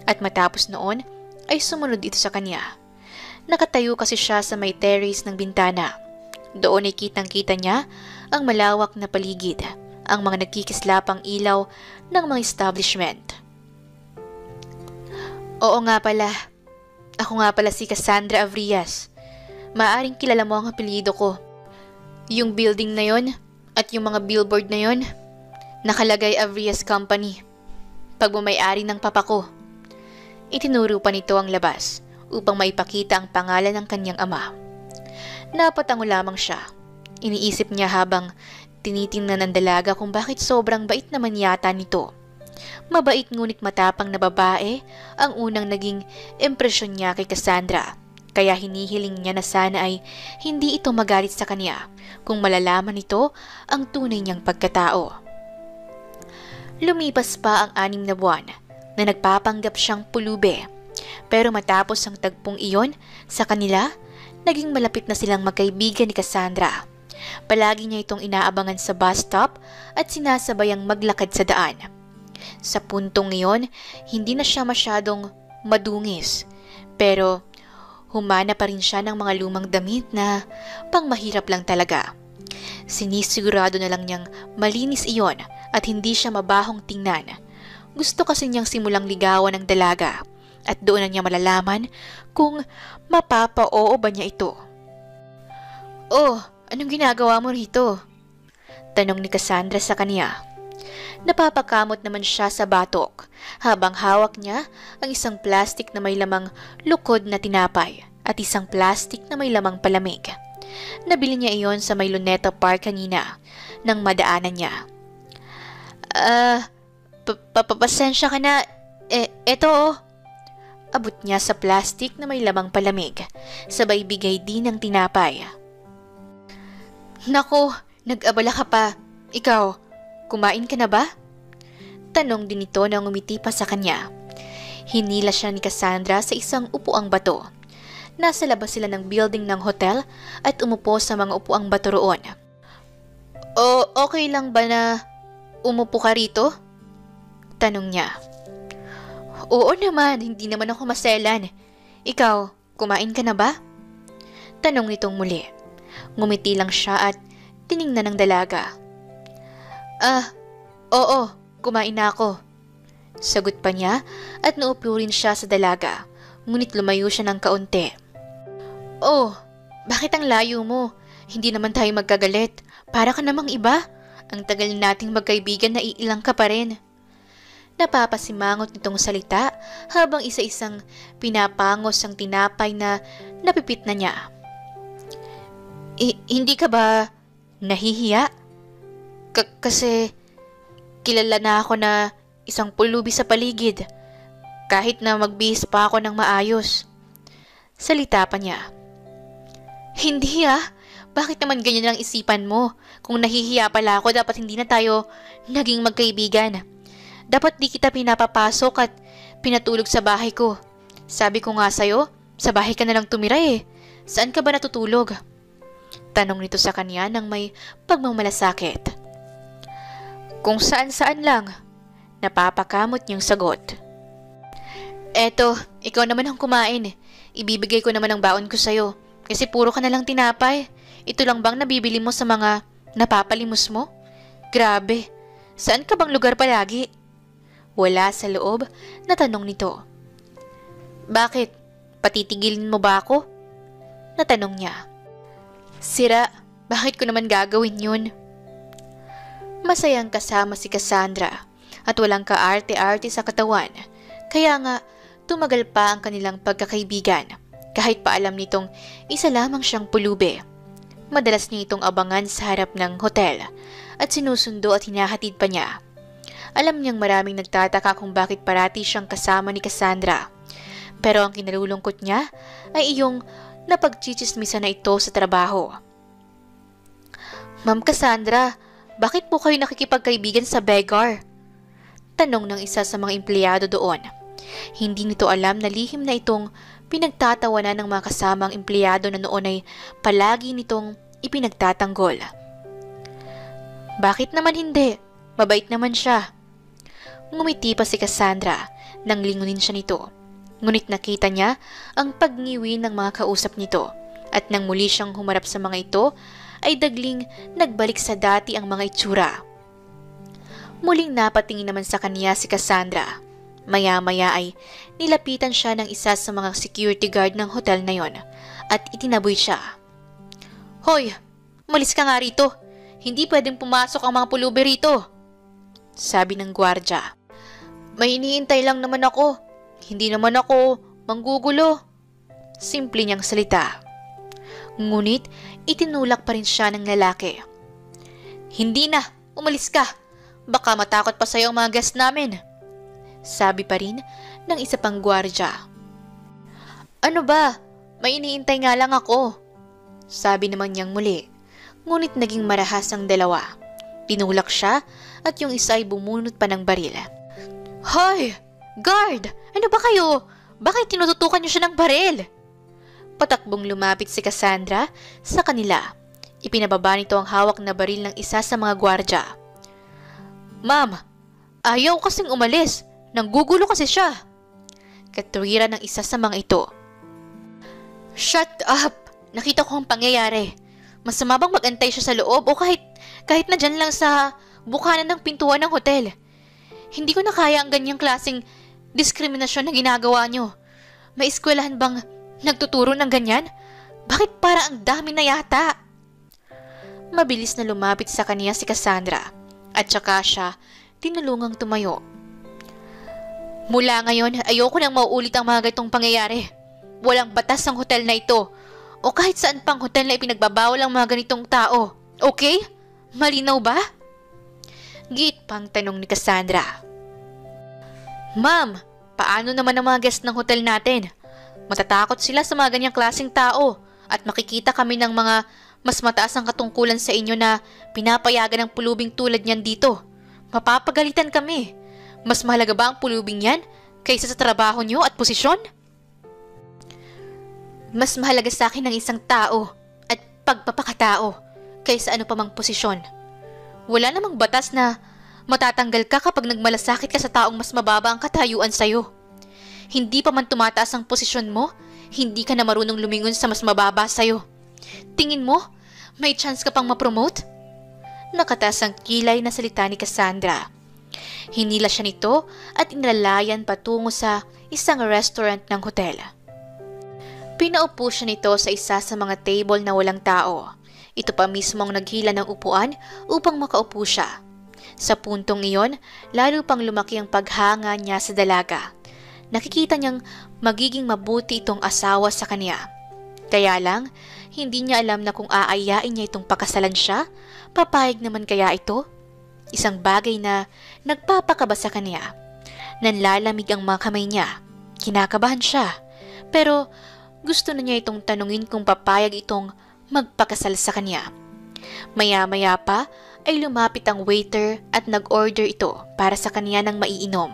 at matapos noon ay sumunod ito sa kanya. Nakatayo kasi siya sa may terrace ng bintana. Doon ay kitang-kita niya ang malawak na paligid, ang mga nagkikislapang ilaw ng mga establishment. Oo nga pala, ako nga pala si Cassandra Avrias. Maaring kilala mo ang apelyido ko. Yung building na yon at yung mga billboard na yon, nakalagay Avrias Company, pagmamayari ng papa ko. Itinuro pa nito ang labas upang maipakita ang pangalan ng kanyang ama. Napatango lamang siya. Iniisip niya habang tinitingnan ng dalaga kung bakit sobrang bait naman yata nito. Mabait ngunit matapang na babae ang unang naging impresyon niya kay Cassandra. Kaya hinihiling niya na sana ay hindi ito magalit sa kanya kung malalaman nito ang tunay niyang pagkatao. Lumipas pa ang 6 na buwan na nagpapanggap siyang pulube. Pero matapos ang tagpong iyon sa kanila, naging malapit na silang magkaibigan ni Cassandra. Palagi niya itong inaabangan sa bus stop at sinasabayang maglakad sa daan. Sa puntong iyon, hindi na siya masyadong madungis. Pero humana pa rin siya ng mga lumang damit na pangmahirap lang talaga. Sinisigurado na lang niyang malinis iyon at hindi siya mabahong tingnan. Gusto kasi niyang simulang ligawan ng dalaga at doon na niya malalaman kung mapapa-oo ba niya ito. "Oh, anong ginagawa mo rito?" tanong ni Cassandra sa kanya. Napapakamot naman siya sa batok habang hawak niya ang isang plastic na may lamang lukod na tinapay at isang plastic na may lamang palamig. Nabili niya iyon sa may Luneta Park kanina nang madaanan niya. Pasensya ka na. Eto oh." Abot niya sa plastic na may lamang palamig, sabay bigay din ng tinapay. "Nako, nag-abala ka pa. Ikaw, kumain ka na ba?" Tanong din ito na ngumiti pa sa kanya. Hinila siya ni Cassandra sa isang upuang bato. Nasa labas sila ng building ng hotel at umupo sa mga upuang bato roon. "O, okay lang ba na umupo ka rito?" tanong niya. "Oo naman, hindi naman ako maselan. Ikaw, kumain ka na ba?" tanong nitong muli. Ngumiti lang siya at tiningnan ng dalaga. Oo, kumain na ako." Sagot pa niya at naupo rin siya sa dalaga, ngunit lumayo siya ng kaunti. "Oh, bakit ang layo mo? Hindi naman tayo magkagalit. Para ka namang iba. Ang tagal nating magkaibigan na iilang ka pa rin." Napapasimangot nitong salita habang isa-isang pinapangos ang tinapay na napipit na niya. Hindi ka ba nahihiya? Kasi kilala na ako na isang pulubi sa paligid, kahit na magbihis pa ako ng maayos." Salita pa niya. "Hindi bakit naman ganyan ang isipan mo? Kung nahihiya pala ako, dapat hindi na tayo naging magkaibigan. Dapat di kita pinapapasok at pinatulog sa bahay ko. Sabi ko nga sa'yo, sa bahay ka na lang tumira eh. Saan ka ba natutulog?" Tanong nito sa kanya nang may pagmamalasakit. "Kung saan-saan lang." Napapakamot niyang sagot. "Eto, ikaw naman ang kumain. Ibibigay ko naman ang baon ko sa'yo. Kasi puro ka na lang tinapay. Ito lang bang nabibili mo sa mga napapalimos mo? Grabe, saan ka bang lugar palagi?" Wala sa loob na tanong nito. "Bakit? Patitigilin mo ba ako?" Natanong niya. "Sira, bakit ko naman gagawin yun?" Masayang kasama si Cassandra at walang kaarte-arte sa katawan. Kaya nga, tumagal pa ang kanilang pagkakaibigan kahit pa alam nitong isa lamang siyang pulube. Madalas niya itong abangan sa harap ng hotel at sinusundo at hinahatid pa niya. Alam niyang maraming nagtataka kung bakit parati siyang kasama ni Cassandra. Pero ang kinalulungkot niya ay iyong napagchichismisan na ito sa trabaho. "Ma'am Cassandra, bakit po kayo nakikipagkaibigan sa beggar?" Tanong ng isa sa mga empleyado doon. Hindi nito alam na lihim na itong pinagtatawanan ng mga kasamang empleyado na noon ay palagi nitong ipinagtatanggol. "Bakit naman hindi? Mabait naman siya." Ngumiti pa si Cassandra nang lingunin siya nito. Ngunit nakita niya ang pagngiwi ng mga kausap nito at nang muli siyang humarap sa mga ito ay dagling nagbalik sa dati ang mga itsura. Muling napatingin naman sa kanya si Cassandra. Maya-maya ay nilapitan siya ng isa sa mga security guard ng hotel na yon at itinaboy siya. "Hoy, umalis ka nga rito. Hindi pwedeng pumasok ang mga pulubi rito," sabi ng gwardya. "May iniintay lang naman ako. Hindi naman ako manggugulo." Simple niyang salita. Ngunit itinulak pa rin siya ng lalaki. "Hindi na, umalis ka. Baka matakot pa sa'yo ang mga guest namin," sabi pa rin ng isa pang gwardya. "Ano ba? May iniintay nga lang ako," sabi naman niyang muli. Ngunit naging marahas ang dalawa. Tinulak siya at yung isa ay bumunot pa ng baril. "Hoy! Guard! Ano ba kayo? Bakit tinututukan niyo siya ng baril?" Patakbong lumapit si Cassandra sa kanila. Ipinababa nito ang hawak na baril ng isa sa mga gwardya. "Ma'am, ayaw kasing umalis. Nanggugulo kasi siya," katwira ng isa sa mga ito. "Shut up! Nakita ko ang pangyayari. Masama bang mag-antay siya sa loob o kahit na dyan lang sa bukanan ng pintuan ng hotel? Hindi ko na kaya ang ganyang klaseng diskriminasyon na ginagawa niyo. May eskwelahan bang nagtuturo ng ganyan? Bakit para ang dami na yata?" Mabilis na lumapit sa kanya si Cassandra at saka siya tinulungang tumayo. "Mula ngayon, ayoko nang mauulit ang mga ganitong pangyayari. Walang batas ang hotel na ito o kahit saan pang hotel na ipinagbabawal ang mga ganitong tao. Okay? Malinaw ba?" Giit pang tanong ni Cassandra. "Ma'am, paano naman ang mga guest ng hotel natin? Matatakot sila sa mga ganyang klaseng tao at makikita kami ng mga mas mataas ang katungkulan sa inyo na pinapayagan ng pulubing tulad niyan dito. Mapapagalitan kami. Mas mahalaga ba ang pulubing yan kaysa sa trabaho niyo at posisyon?" "Mas mahalaga sa akin ang isang tao at pagpapakatao kaysa ano pa mang posisyon. Wala namang batas na matatanggal ka kapag nagmalasakit ka sa taong mas mababa ang katayuan sa'yo. Hindi pa man tumataas ang posisyon mo, hindi ka na marunong lumingon sa mas mababa sa'yo. Tingin mo, may chance ka pang ma-promote?" Nakataas ang kilay na salita ni Cassandra. Hinila siya nito at inilalayan patungo sa isang restaurant ng hotel. Pinaupo siya nito sa isa sa mga table na walang tao. Ito pa mismo ang naghila ng upuan upang makaupo siya. Sa puntong iyon, lalo pang lumaki ang paghanga niya sa dalaga. Nakikita niyang magiging mabuti itong asawa sa kanya. Kaya lang, hindi niya alam na kung aayain niya itong pakasalan siya, papayag naman kaya ito? Isang bagay na nagpapakaba sa kanya. Nanlalamig ang mga kamay niya. Kinakabahan siya. Pero gusto na niya itong tanungin kung papayag itong magpakasal sa kanya. Maya-maya pa ay lumapit ang waiter at nag-order ito para sa kanya ng maiinom.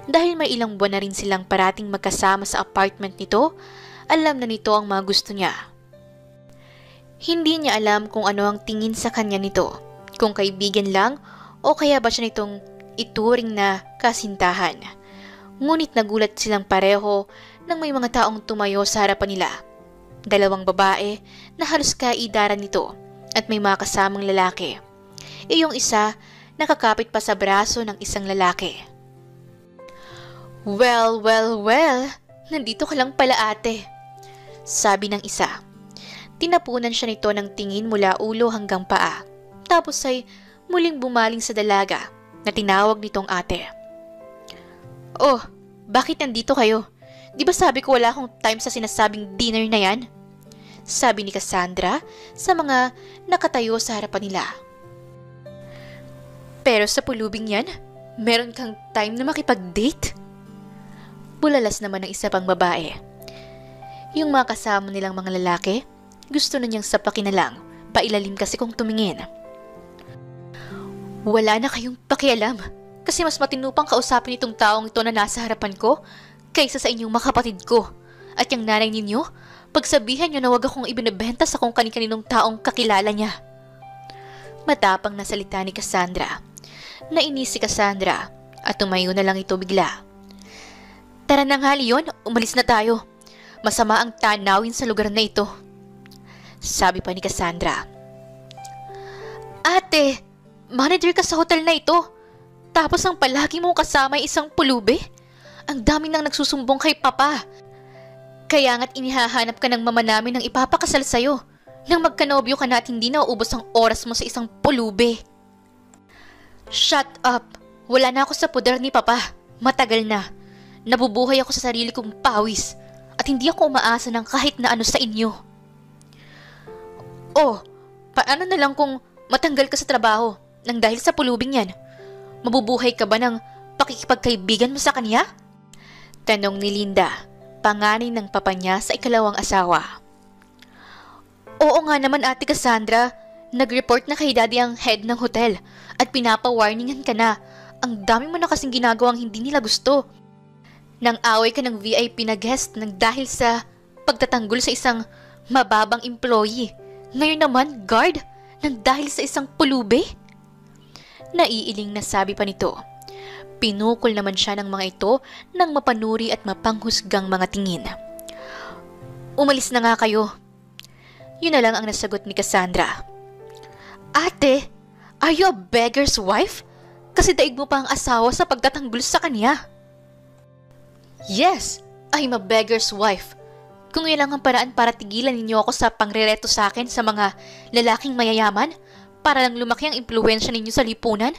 Dahil may ilang buwan na rin silang parating magkasama sa apartment nito, alam na nito ang mga gusto niya. Hindi niya alam kung ano ang tingin sa kanya nito, kung kaibigan lang o kaya ba siya nitong ituring na kasintahan. Ngunit nagulat silang pareho nang may mga taong tumayo sa harapan nila. Dalawang babae na halos kaidaran nito at may mga kasamang lalaki. Yung isa nakakapit pa sa braso ng isang lalaki. Well, nandito ka lang pala ate, sabi ng isa. Tinapunan siya nito ng tingin mula ulo hanggang paa. Tapos ay muling bumaling sa dalaga na tinawag nitong ate. Oh, bakit nandito kayo? Di ba sabi ko wala akong time sa sinasabing dinner na yan? Sabi ni Cassandra sa mga nakatayo sa harapan nila. Pero sa pulubing yan, meron kang time na makipag-date? Bulalas naman ng isa pang babae. Yung mga kasama nilang mga lalaki, gusto na niyang sapakin na lang, pailalim kasi kung tumingin. Wala na kayong pakialam, kasi mas matinupang kausapin itong taong ito na nasa harapan ko kaysa sa inyong mga kapatid ko. At yung nanay ninyo, pagsabihan niyo na wag akong ibinebenta sa kung kani-kaninong taong kakilala niya. Matapang na salita ni Cassandra. Nainis si Cassandra. at tumayo na lang ito bigla. Tara na nga Leon, umalis na tayo. Masama ang tanawin sa lugar na ito. Sabi pa ni Cassandra. Ate, manager ka sa hotel na ito. Tapos ang palagi mong kasama ay isang pulube? Ang dami nang nagsusumbong kay Papa. Kaya nga't inihahanap ka ng mama namin ng ipapakasal sa'yo. Nang magkanobyo ka na at hindi na uubos ang oras mo sa isang pulube. Shut up! Wala na ako sa poder ni Papa. Matagal na. Nabubuhay ako sa sarili kong pawis. At hindi ako umaasa ng kahit na ano sa inyo. Oh, paano na lang kung matanggal ka sa trabaho nang dahil sa pulubing yan? Mabubuhay ka ba ng pakikipagkaibigan mo sa kanya? Tanong ni Linda, panganay ng papa niya sa ikalawang asawa. Oo nga naman Ate Cassandra, nag-report na kay Daddy ang head ng hotel at pinapa-warningan ka na. Ang dami mo na kasing ginagawang hindi nila gusto. Nang away ka ng VIP na guest nang dahil sa pagtatanggol sa isang mababang employee. Ngayon naman, guard, nang dahil sa isang pulube? Naiiling na sabi pa nito. Pinukol naman siya ng mga ito ng mapanuri at mapanghusgang mga tingin. Umalis na nga kayo. Yun na lang ang nasagot ni Cassandra. Ate, are you a beggar's wife? Kasi daig mo pa ang asawa sa pagtatanggol sa kanya. Yes, I'm a beggar's wife. Kung yun lang ang paraan para tigilan ninyo ako sa pangrereto sa akin sa mga lalaking mayayaman, para lang lumaki ang impluwensya ninyo sa lipunan,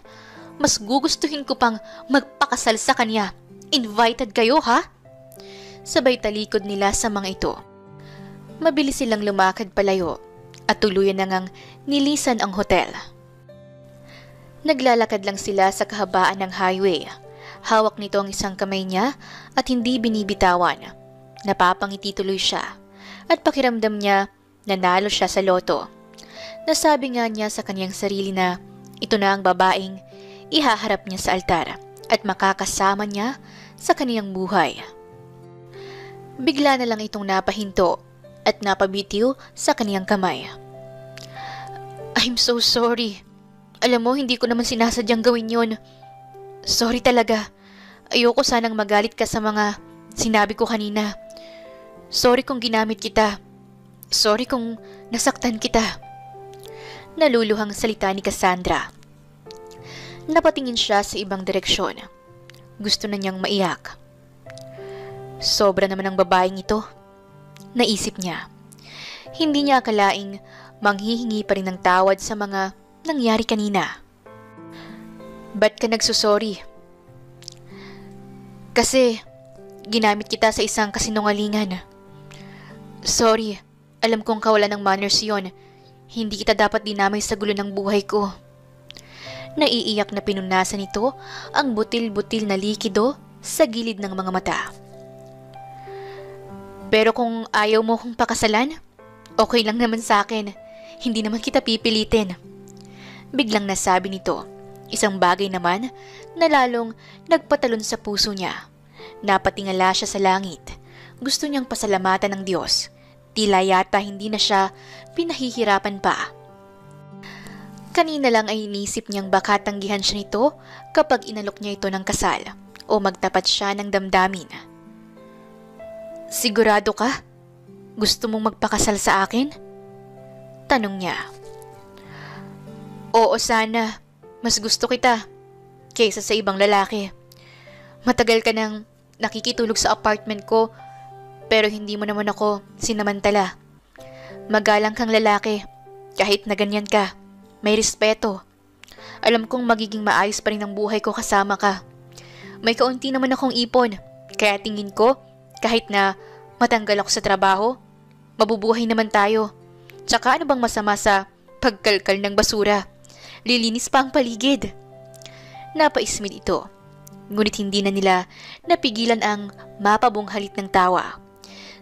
mas gugustuhin ko pang magpakasal sa kanya. Invited kayo, ha? Sabay talikod nila sa mga ito. Mabilis silang lumakad palayo at tuluyan na ngang nilisan ang hotel. Naglalakad lang sila sa kahabaan ng highway. Hawak nito ang isang kamay niya at hindi binibitawan. Napapangiti tuloy siya at pakiramdam niya nanalo siya sa loto. Nasabi nga niya sa kanyang sarili na ito na ang babaeng ihaharap niya sa altar at makakasama niya sa kaniyang buhay. Bigla na lang itong napahinto at napabitiw sa kaniyang kamay. I'm so sorry. Alam mo, hindi ko naman sinasadyang gawin yun. Sorry talaga. Ayoko sanang magalit ka sa mga sinabi ko kanina. Sorry kung ginamit kita. Sorry kung nasaktan kita. Naluluhang salita ni Cassandra. Napatingin siya sa ibang direksyon. Gusto na niyang maiyak. Sobra naman ang babaeng ito. Naisip niya. Hindi niya akalaing manghihingi pa rin ng tawad sa mga nangyari kanina. Ba't ka nagsusorry? Kasi ginamit kita sa isang kasinungalingan. Sorry, alam kong kawalan ng manners yon. Hindi kita dapat dinamay sa gulo ng buhay ko. Naiiyak na pinunasan nito ang butil-butil na likido sa gilid ng mga mata. Pero kung ayaw mo kong pakasalan, okay lang naman sa akin. Hindi naman kita pipilitin. Biglang nasabi nito. Isang bagay naman na lalong nagpatalon sa puso niya. Napatingala siya sa langit. Gusto niyang pasalamatan ng Diyos. Tila yata hindi na siya pinahihirapan pa. Kanina lang ay inisip niyang baka tanggihan siya nito kapag inalok niya ito ng kasal o magtapat siya ng damdamin. Sigurado ka? Gusto mong magpakasal sa akin? Tanong niya. Oo sana. Mas gusto kita kaysa sa ibang lalaki. Matagal ka nang nakikitulog sa apartment ko pero hindi mo naman ako sinamantala. Magalang kang lalaki kahit na ganyan ka. May respeto. Alam kong magiging maayos pa rin ang buhay ko kasama ka. May kaunti naman akong ipon kaya tingin ko kahit na matanggal ako sa trabaho, mabubuhay naman tayo. Tsaka ano bang masama sa pagkalkal ng basura? Lilinis pa ang paligid. Napaismid ito. Ngunit hindi na nila napigilan ang mapabunghalit ng tawa.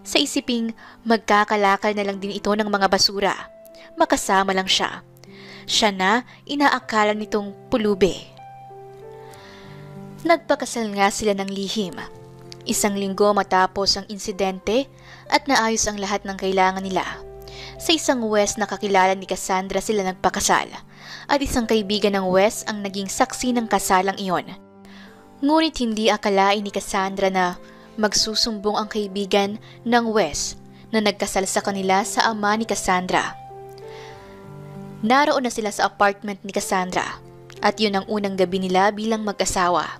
Sa isiping magkakalakal na lang din ito ng mga basura. Makasama lang siya. Siya na inaakala nitong pulube. Nagpakasal nga sila ng lihim. Isang linggo matapos ang insidente at naayos ang lahat ng kailangan nila. Sa isang West na kakilala ni Cassandra sila nagpakasal at isang kaibigan ng West ang naging saksi ng kasalang iyon. Ngunit hindi akalain ni Cassandra na magsusumbong ang kaibigan ng Wes na nagkasal sa kanila sa ama ni Cassandra. Naroon na sila sa apartment ni Cassandra at yun ang unang gabi nila bilang mag-asawa.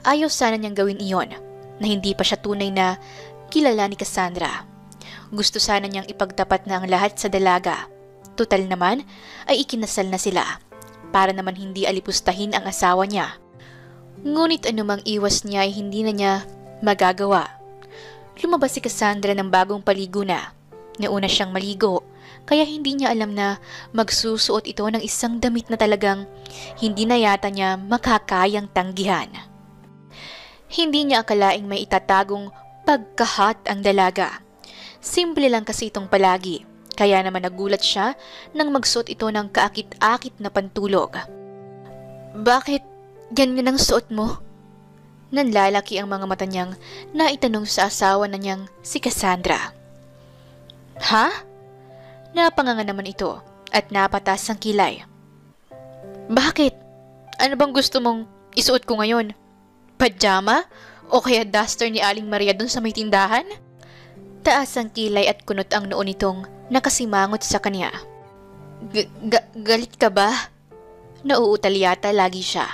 Ayaw sana niyang gawin iyon na hindi pa siya tunay na kilala ni Cassandra. Gusto sana niyang ipagtapat na ang lahat sa dalaga. Tutal naman ay ikinasal na sila para naman hindi alipustahin ang asawa niya. Ngunit anumang iwas niya ay hindi na niya magagawa. Lumabas si Cassandra ng bagong paligo na. Nauna siyang maligo, kaya hindi niya alam na magsusuot ito ng isang damit na talagang hindi na yata niya makakayang tanggihan. Hindi niya akalaing may itatagong pagkahat ang dalaga. Simple lang kasi itong palagi, kaya naman nagulat siya nang magsuot ito ng kaakit-akit na pantulog. "Bakit ganyan ang suot mo?" Nanlalaki ang mga mata niyang naitanong sa asawa na niyang si Cassandra. "Ha?" Napanganga naman ito at napatas ang kilay. "Bakit? Ano bang gusto mong isuot ko ngayon? Pajama? O kaya duster ni Aling Maria dun sa may tindahan?" Taas ang kilay at kunot ang noo nitong nakasimangot sa kanya. Galit ka ba?" Nauutal yata lagi siya.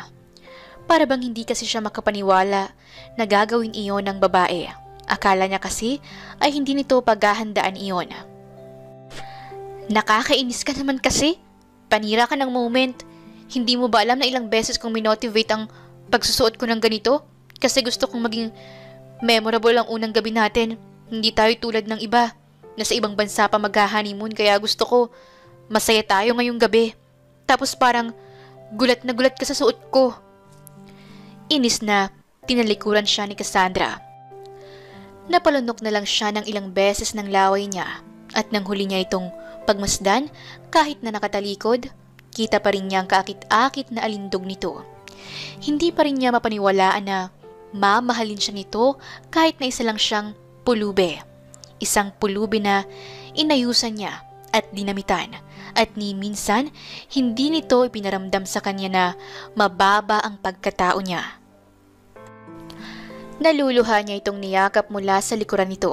Para bang hindi kasi siya makapaniwala na gagawin iyon ng babae. Akala niya kasi ay hindi nito paghahandaan iyon. "Nakakainis ka naman kasi. Panira ka ng moment. Hindi mo ba alam na ilang beses kong minotivate ang pagsusuot ko ng ganito? Kasi gusto kong maging memorable ang unang gabi natin. Hindi tayo tulad ng iba. Nasa ibang bansa pa mag-honeymoon kaya gusto ko masaya tayo ngayong gabi. Tapos parang gulat na gulat ka sa suot ko." Inis na tinalikuran siya ni Cassandra. Napalunok na lang siya ng ilang beses ng laway niya at nang huli niya itong pagmasdan kahit na nakatalikod, kita pa rin niya ang kaakit-akit na alindog nito. Hindi pa rin niya mapaniwalaan na mamahalin siya nito kahit na isa lang siyang pulube. Isang pulube na inayusan niya at dinamitan at ni minsan hindi nito ipinaramdam sa kanya na mababa ang pagkatao niya. Naluluha niya itong niyakap mula sa likuran nito.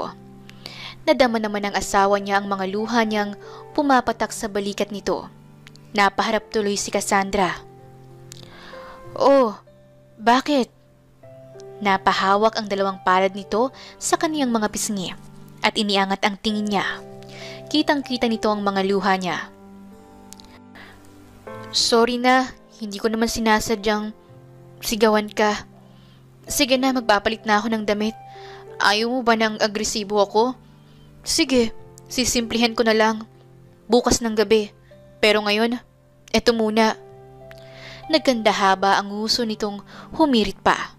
Nadama naman ng asawa niya ang mga luha niyang pumapatak sa balikat nito. Napaharap tuloy si Cassandra. "Oh, bakit?" Napahawak ang dalawang palad nito sa kaniyang mga pisngi at iniangat ang tingin niya. Kitang-kita nito ang mga luha niya. "Sorry na, hindi ko naman sinasadyang sigawan ka. Sige na, magpapalit na ako ng damit. Ayaw mo ba ng agresibo ako? Sige, sisimplihan ko na lang. Bukas ng gabi. Pero ngayon, eto muna." Nagkanda haba ang nguso nitong humirit pa.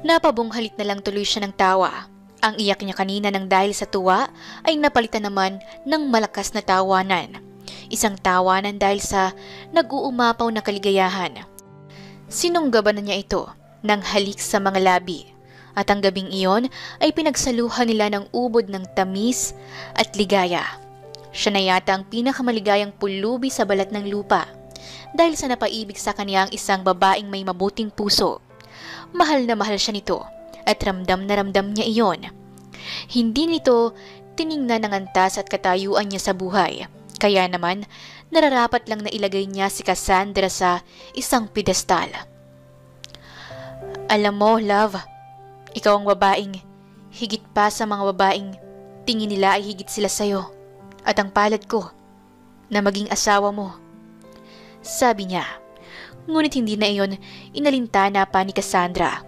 Napabunghalit na lang tuloy siya ng tawa. Ang iyak niya kanina ng dahil sa tuwa ay napalitan naman ng malakas na tawanan. Isang tawanan dahil sa nag-uumapaw na kaligayahan. Sinunggaban na niya ito ng halik sa mga labi. At ang gabing iyon ay pinagsaluhan nila ng ubod ng tamis at ligaya. Siya na yata ang pinakamaligayang pulubi sa balat ng lupa dahil sa napaibig sa kanya ang isang babaeng may mabuting puso. Mahal na mahal siya nito at ramdam na ramdam niya iyon. Hindi nito tiningnan ang antas at katayuan niya sa buhay. Kaya naman, nararapat lang na ilagay niya si Cassandra sa isang pedestal. "Alam mo, love, ikaw ang babaeng higit pa sa mga babaeng tingin nila ay higit sila sa'yo. At ang palad ko na maging asawa mo." Sabi niya. Ngunit hindi na iyon inalintana pa ni Cassandra.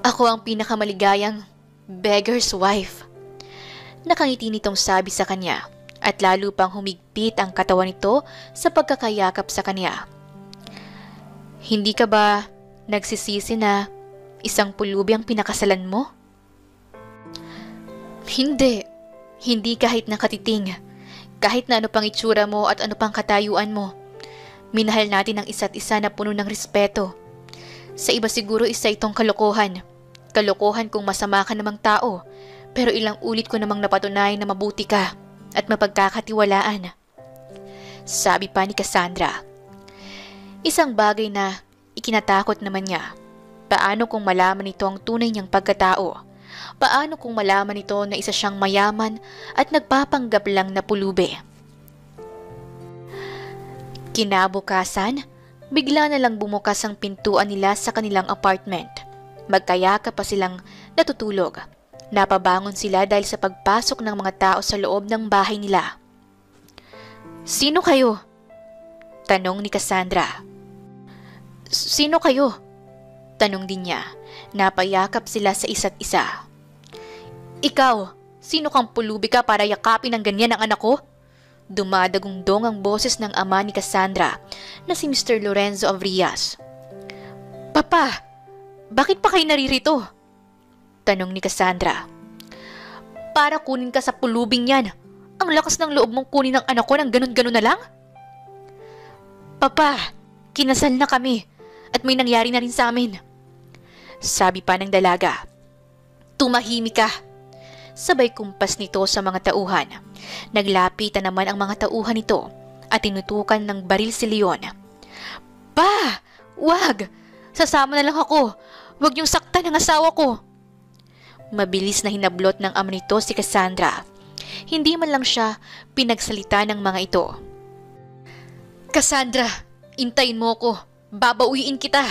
"Ako ang pinakamaligayang beggar's wife." Nakangiti nitong sabi sa kanya at lalo pang humigpit ang katawan nito sa pagkakayakap sa kanya. "Hindi ka ba nagsisisi na isang pulubi ang pinakasalan mo?" "Hindi. Hindi kahit nakatiting. Kahit na ano pang itsura mo at ano pang katayuan mo. Minahal natin ang isa't isa na puno ng respeto. Sa iba siguro isa itong kalokohan. Kalokohan kung masama ka namang tao, pero ilang ulit ko namang napatunay na mabuti ka at mapagkakatiwalaan." Sabi pa ni Cassandra. Isang bagay na ikinatakot naman niya. Paano kung malaman nito ang tunay niyang pagkatao? Paano kung malaman nito na isa siyang mayaman at nagpapanggap lang na pulubi? Kinabukasan, bigla na lang bumukas ang pintuan nila sa kanilang apartment. Magkayakap pa silang natutulog. Napabangon sila dahil sa pagpasok ng mga tao sa loob ng bahay nila. "Sino kayo?" tanong ni Cassandra. "Sino kayo?" tanong din niya. Napayakap sila sa isa't isa. "Ikaw, sino kang pulubi ka para yakapin ng ganyan ang anak ko?" Dumadagundong ang boses ng ama ni Cassandra na si Mr. Lorenzo Avrias. "Papa, bakit pa kayo naririto?" tanong ni Cassandra. "Para kunin ka sa pulubing yan. Ang lakas ng loob mong kunin ng anak ko ng ganun-ganun na lang?" "Papa, kinasal na kami at may nangyari na rin sa amin," sabi pa ng dalaga. "Tumahimik ka." Sabay kumpas nito sa mga tauhan. Naglapitan naman ang mga tauhan nito at tinutukan ng baril si Leon. "Pa! Wag! Sasama na lang ako. Wag niyong saktan ang asawa ko." Mabilis na hinablot ng ama nito si Cassandra. Hindi man lang siya pinagsalita ng mga ito. "Cassandra, intayin mo ko. Babauiin kita."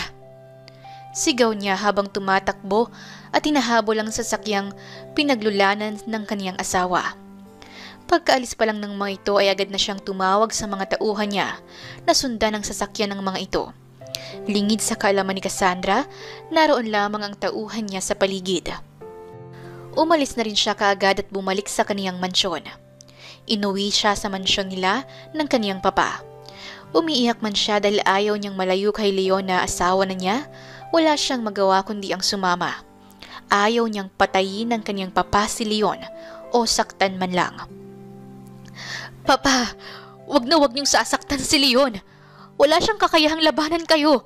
Sigaw niya habang tumatakbo at hinahabol ang sasakyang pinaglulanan ng kaniyang asawa. Pagkaalis pa lang ng mga ito ay agad na siyang tumawag sa mga tauhan niya na sundan ang sasakyan ng mga ito. Lingid sa kaalaman ni Cassandra, naroon lamang ang tauhan niya sa paligid. Umalis na rin siya kaagad at bumalik sa kaniyang mansyon. Inuwi siya sa mansyon nila ng kaniyang papa. Umiiyak man siya dahil ayaw niyang malayo kay Leon na asawa na niya. Wala siyang magawa kundi ang sumama. Ayaw niyang patayin ng kaniyang papa si Leon o saktan man lang. "Papa, wag niyong sasaktan si Leon. Wala siyang kakayahang labanan kayo.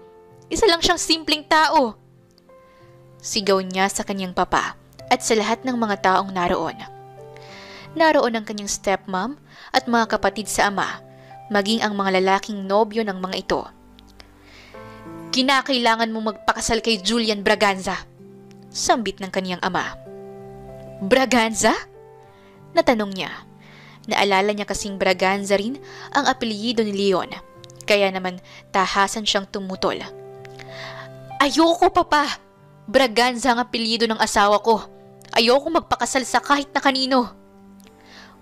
Isa lang siyang simpleng tao." Sigaw niya sa kaniyang papa at sa lahat ng mga taong naroon. Naroon ang kanyang stepmom at mga kapatid sa ama, maging ang mga lalaking nobyo ng mga ito. "Kinakailangan mo magpakasal kay Julian Braganza," sambit ng kaniyang ama. "Braganza?" natanong niya. Naalala niya kasing Braganza rin ang apelyido ni Leon, kaya naman tahasan siyang tumutol. "Ayoko, papa! Braganza ang apelyido ng asawa ko. Ayoko magpakasal sa kahit na kanino."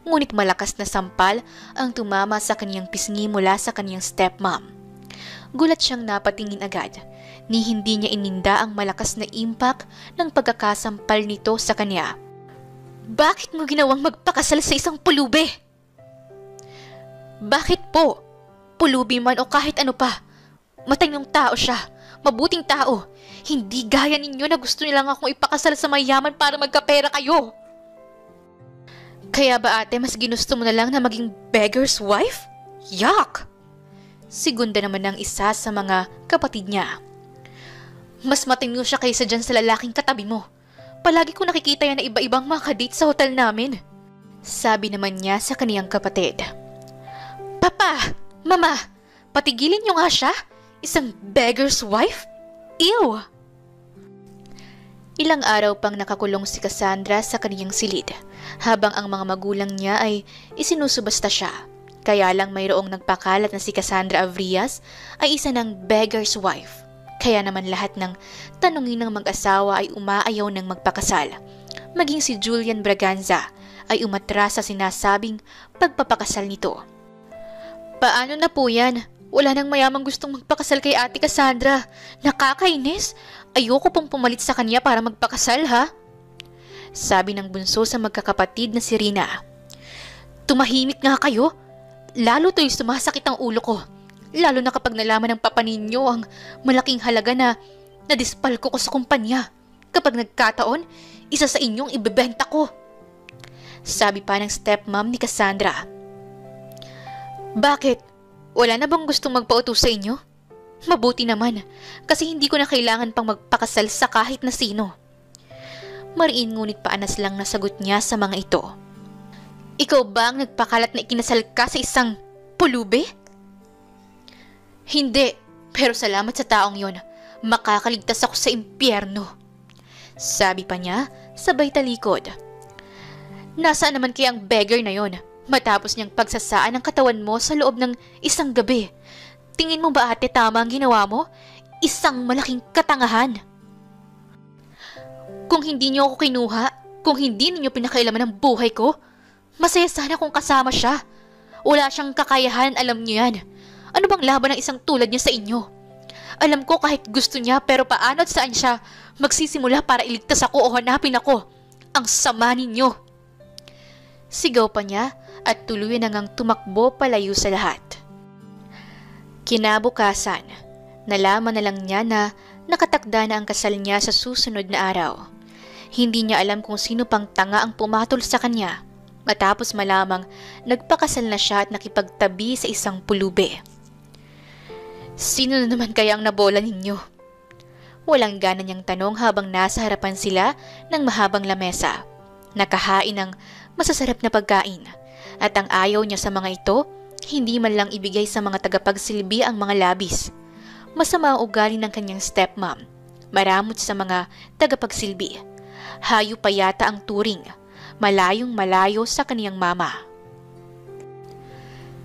Ngunit malakas na sampal ang tumama sa kaniyang pisngi mula sa kaniyang stepmom. Gulat siyang napatingin agad, ni hindi niya ininda ang malakas na impact ng pagkakasampal nito sa kanya. "Bakit mo ginawang magpakasal sa isang pulubi?" "Bakit po? Pulubi man o kahit ano pa. Matalinong tao siya, mabuting tao. Hindi gaya ninyo na gusto nilang akong ipakasal sa mayaman para magkapera kayo." "Kaya ba ate, mas ginusto mo na lang na maging beggar's wife? Yuck!" Segunda naman ng isa sa mga kapatid niya. "Mas matino siya kaysa dyan sa lalaking katabi mo. Palagi ko nakikita yan na iba-ibang mga kadate sa hotel namin," sabi naman niya sa kaniyang kapatid. "Papa! Mama! Patigilin niyo nga siya? Isang beggar's wife? Ew!" Ilang araw pang nakakulong si Cassandra sa kaniyang silid, habang ang mga magulang niya ay isinusubasta siya. Kaya lang mayroong nagpakalat na si Cassandra Avrias ay isa ng beggar's wife. Kaya naman lahat ng tanungin ng mag-asawa ay umaayaw ng magpakasal. Maging si Julian Braganza ay umatras sa sinasabing pagpapakasal nito. "Paano na po yan? Wala nang mayamang gustong magpakasal kay Ate Cassandra. Nakakainis. Ayoko pong pumalit sa kanya para magpakasal, ha?" sabi ng bunso sa magkakapatid na si Rina. "Tumahimik nga kayo. Lalo to'y sumasakit ang ulo ko. Lalo na kapag nalaman ng papa ninyo ang malaking halaga na nadispalko ko sa kumpanya. Kapag nagkataon, isa sa inyong ibebenta ko," sabi pa ng stepmom ni Cassandra. "Bakit? Wala na bang gustong magpautos sa inyo? Mabuti naman, kasi hindi ko na kailangan pang magpakasal sa kahit na sino." Mariin ngunit paanas lang nasagot niya sa mga ito. "Ikaw ba ang nagpakalat na ikinasal ka sa isang pulubi?" "Hindi, pero salamat sa taong yon. makakaligtas ako sa impyerno. Sabi pa niya, sabay talikod. Nasaan naman kaya ang beggar na yon matapos niyang pagsasaan ang katawan mo sa loob ng isang gabi? Tingin mo ba ate tama ang ginawa mo? Isang malaking katangahan. Kung hindi niyo ako kinuha, kung hindi niyo pinakailaman ang buhay ko, masaya sana kung kasama siya. Wala siyang kakayahan, alam niyo yan. Ano bang laban ng isang tulad niya sa inyo? Alam ko kahit gusto niya pero paano at saan siya magsisimula para iligtas ako o hanapin ako? Ang sama ninyo. Sigaw pa niya at tuluyan nang tumakbo palayo sa lahat. Kinabukasan, nalaman na lang niya na nakatakda na ang kasal niya sa susunod na araw. Hindi niya alam kung sino pang tanga ang pumatol sa kanya matapos malamang nagpakasal na siya at nakipagtabi sa isang pulube. Sino na naman kaya ang nabola ninyo? Walang gana niyang tanong habang nasa harapan sila ng mahabang lamesa. Nakahain ng masasarap na pagkain. At ang ayaw niya sa mga ito, hindi man lang ibigay sa mga tagapagsilbi ang mga labis. Masama ang ugali ng kanyang stepmom. Maramot sa mga tagapagsilbi. Hayo pa yata ang turing. Malayong malayo sa kaniyang mama.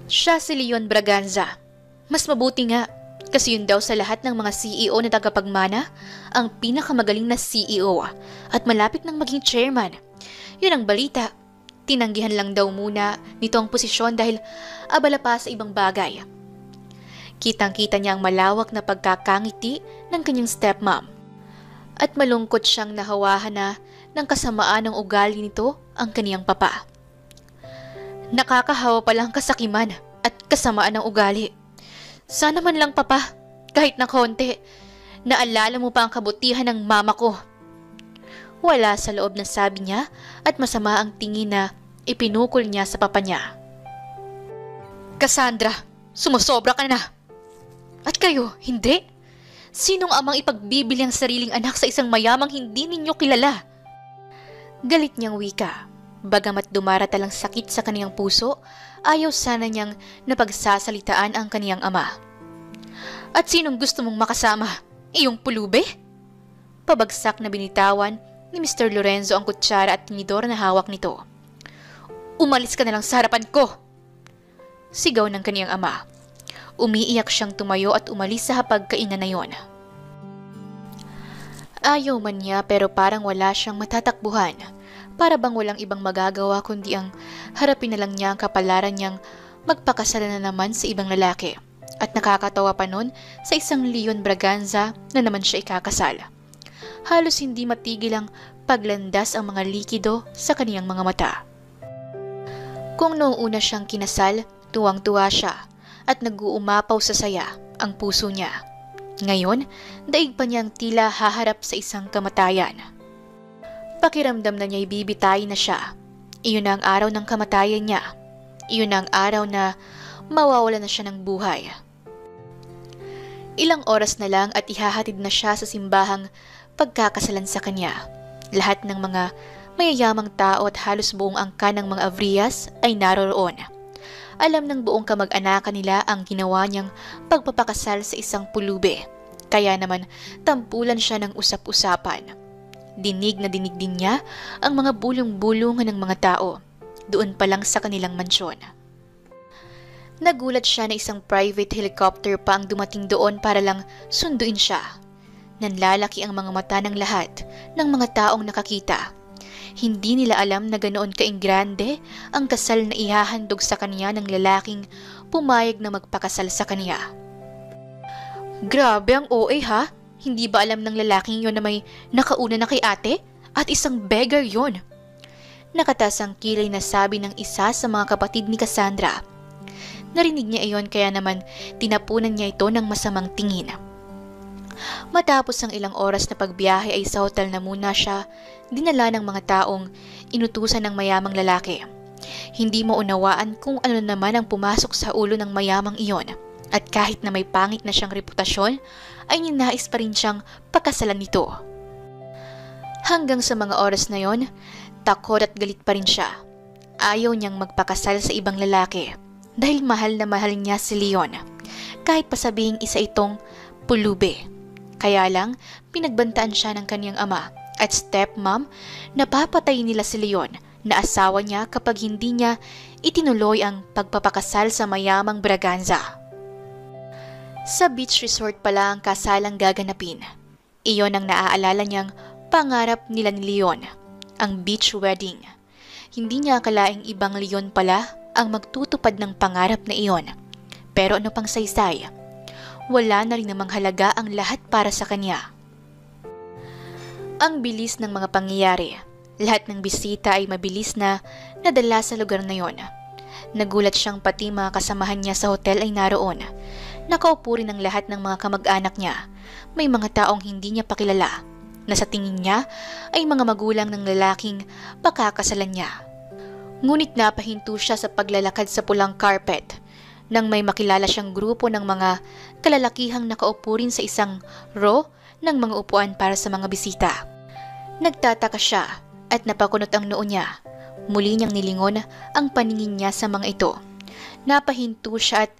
Siya si Leon Braganza. Mas mabuti nga. Kasi yun daw sa lahat ng mga CEO na tagapagmana, ang pinakamagaling na CEO at malapit ng maging chairman. Yun ang balita. Tinanggihan lang daw muna nito ang posisyon dahil abala pa sa ibang bagay. Kitang-kita niya ang malawak na pagkakangiti ng kanyang stepmom. At malungkot siyang nahawahan na ng kasamaan ng ugali nito ang kaniyang papa. Nakakahawa pala ang kasakiman at kasamaan ng ugali. Sana man lang papa, kahit na konti, naalala mo pa ang kabutihan ng mama ko. Wala sa loob na sabi niya at masama ang tingin na ipinukol niya sa papa niya. Cassandra, sumusobra ka na. At kayo, hindi? Sinong amang ipagbibili ang sariling anak sa isang mayamang hindi ninyo kilala? Galit niyang wika. Bagamat dumaratalang sakit sa kaniyang puso, ayaw sana niyang napagsasalitaan ang kaniyang ama. At sinong gusto mong makasama? Iyong pulube? Pabagsak na binitawan ni Mr. Lorenzo ang kutsara at tinidor na hawak nito. Umalis ka na lang sa harapan ko! Sigaw ng kaniyang ama. Umiiyak siyang tumayo at umalis sa hapagkainan na yon. Ayaw man niya pero parang wala siyang matatakbuhan. Para bang walang ibang magagawa kundi ang harapin na lang niya ang kapalaran niyang magpakasala na naman sa ibang lalaki. At nakakatawa pa nun sa isang Leon Braganza na naman siya ikakasal. Halos hindi matigil ang paglandas ang mga likido sa kaniyang mga mata. Kung noong una siyang kinasal, tuwang-tuwa siya at nag-uumapaw sa saya ang puso niya. Ngayon, daig pa niyang tila haharap sa isang kamatayan. Pakiramdam na niya'y bibitayin na siya. Iyon na ang araw ng kamatayan niya. Iyon na ang araw na mawawala na siya ng buhay. Ilang oras na lang at ihahatid na siya sa simbahang pagkakasalan sa kanya. Lahat ng mga mayayamang tao at halos buong angkan ng mga Avrias ay naroroon. Alam ng buong kamag-anakan nila ang ginawa niyang pagpapakasal sa isang pulube. Kaya naman tampulan siya ng usap-usapan. Dinig na dinig din niya ang mga bulong-bulungan ng mga tao, doon pa lang sa kanilang mansyon. Nagulat siya na isang private helicopter pa ang dumating doon para lang sunduin siya. Nanlalaki ang mga mata ng lahat ng mga taong nakakita. Hindi nila alam na ganoon kaingrande ang kasal na ihahandog sa kanya ng lalaking pumayag na magpakasal sa kanya. Grabe ang OA ha? Hindi ba alam ng lalaking yon na may nakauna na kay ate? At isang beggar yon. Nakatas ang kilay na sabi ng isa sa mga kapatid ni Cassandra. Narinig niya iyon kaya naman tinapunan niya ito ng masamang tingin. Matapos ang ilang oras na pagbiyahe ay sa hotel na muna siya dinala ng mga taong inutusan ng mayamang lalaki. Hindi mo unawaan kung ano naman ang pumasok sa ulo ng mayamang iyon. At kahit na may pangit na siyang reputasyon, ay ninais pa rin siyang pakasalan nito. Hanggang sa mga oras na yon, takot at galit pa rin siya. Ayaw niyang magpakasal sa ibang lalaki dahil mahal na mahal niya si Leon. Kahit pa sabihing isa itong pulube. Kaya lang, pinagbantaan siya ng kanyang ama at stepmom na papatayin nila si Leon na asawa niya kapag hindi niya itinuloy ang pagpapakasal sa mayamang Braganza. Sa beach resort pala ang kasalang gaganapin. Iyon ang naaalala niyang pangarap nila ni Leon, ang beach wedding. Hindi niya akalaing ibang Leon pala ang magtutupad ng pangarap na iyon. Pero ano pang saysay, wala na rin namang halaga ang lahat para sa kanya. Ang bilis ng mga pangyayari. Lahat ng bisita ay mabilis na nadala sa lugar na yon. Nagulat siyang pati mga kasamahan niya sa hotel ay naroon. Nakaupo rin ang lahat ng mga kamag-anak niya. May mga taong hindi niya pakilala na sa tingin niya ay mga magulang ng lalaking pakakasalan niya. Ngunit napahinto siya sa paglalakad sa pulang carpet nang may makilala siyang grupo ng mga kalalakihang nakaupo rin sa isang row ng mga upuan para sa mga bisita. Nagtataka siya at napakunot ang noo niya. Muli niyang nilingon ang paningin niya sa mga ito. Napahinto siya at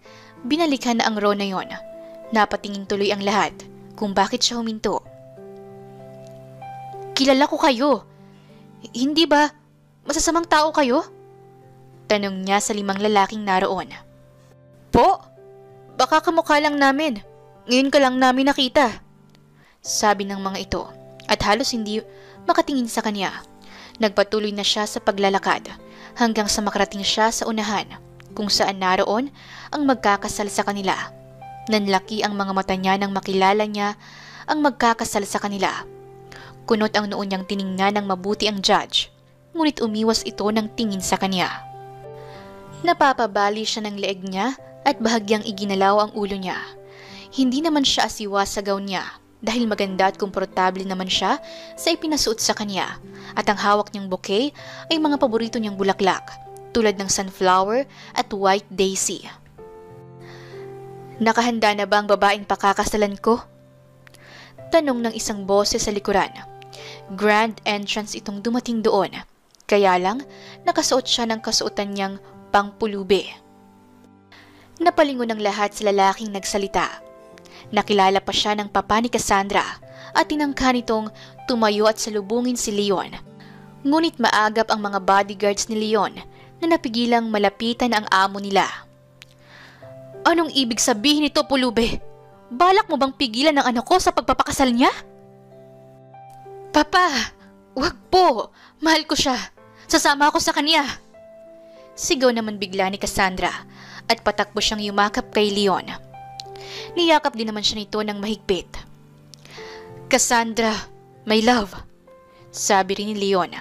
binalikan na ang row na yon. Napatingin tuloy ang lahat kung bakit siya huminto. "Kilala ko kayo. Hindi ba masasamang tao kayo?" Tanong niya sa 5 lalaking naroon. "Po, baka kamukha lang namin. Ngayon ka lang namin nakita," sabi ng mga ito at halos hindi makatingin sa kanya. Nagpatuloy na siya sa paglalakad hanggang sa makarating siya sa unahan kung saan naroon ang magkakasal sa kanila. Nanlaki ang mga mata niya nang makilala niya ang magkakasal sa kanila. Kunot ang noo niyang tiningnan ng mabuti ang judge, ngunit umiwas ito ng tingin sa kanya. Napapabali siya ng leeg niya at bahagyang iginalaw ang ulo niya. Hindi naman siya asiwa sa gown niya dahil maganda at komportable naman siya sa ipinasuot sa kanya at ang hawak niyang bouquet ay mga paborito niyang bulaklak tulad ng sunflower at white daisy. "Nakahanda na ba ang babaeng pakakasalan ko?" Tanong ng isang boses sa likuran. Grand entrance itong dumating doon, kaya lang nakasuot siya ng kasuotan niyang pangpulube. Napalingon ang lahat sa lalaking nagsalita. Nakilala pa siya ng papa ni Cassandra at tinangka nitong tumayo at salubungin si Leon. Ngunit maagap ang mga bodyguards ni Leon na napigilang malapitan ang amo nila. "Anong ibig sabihin nito, Pulube? Balak mo bang pigilan ang anak ko sa pagpapakasal niya?" "Papa, wag po. Mahal ko siya. Sasama ako sa kanya." Sigaw naman bigla ni Cassandra at patakbo siyang yumakap kay Leon. Niyakap din naman siya nito ng mahigpit. "Cassandra, my love," sabi rin ni Leon.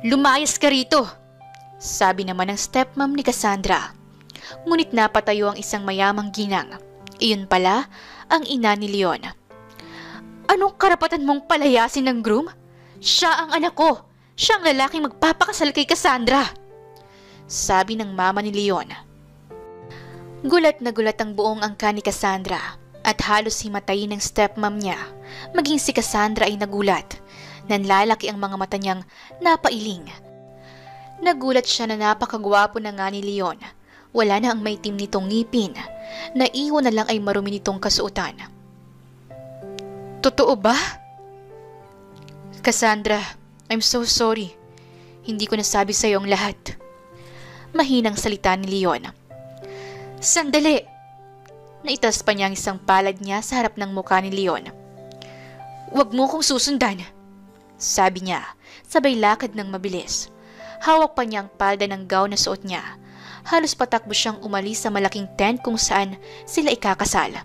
"Lumayas ka rito," sabi naman ng stepmom ni Cassandra. Ngunit napatayo ang isang mayamang ginang. Iyon pala ang ina ni Leon. "Anong karapatan mong palayasin ng groom? Siya ang anak ko. Siya ang lalaking magpapakasal kay Cassandra," sabi ng mama ni Leon. Gulat na gulat ang buong angka ni Cassandra at halos himatayin ng stepmom niya. Maging si Cassandra ay nagulat. Nanlalaki ang mga mata niyang napailing. Nagulat siya na napakagwapo na nga ni Leon. Wala na ang maitim nitong ngipin. Naiwan na lang ay marumi nitong kasuotan. "Totoo ba?" "Cassandra, I'm so sorry. Hindi ko nasabi sa iyo ang lahat." Mahinang salita ni Leon. "Sandali!" Naitas pa niya ang isang palad niya sa harap ng mukha ni Leon. "Huwag mo kong susundan," sabi niya, sabay lakad ng mabilis. Hawak pa niya ang palda ng gown na suot niya. Halos patakbo siyang umalis sa malaking tent kung saan sila ikakasal.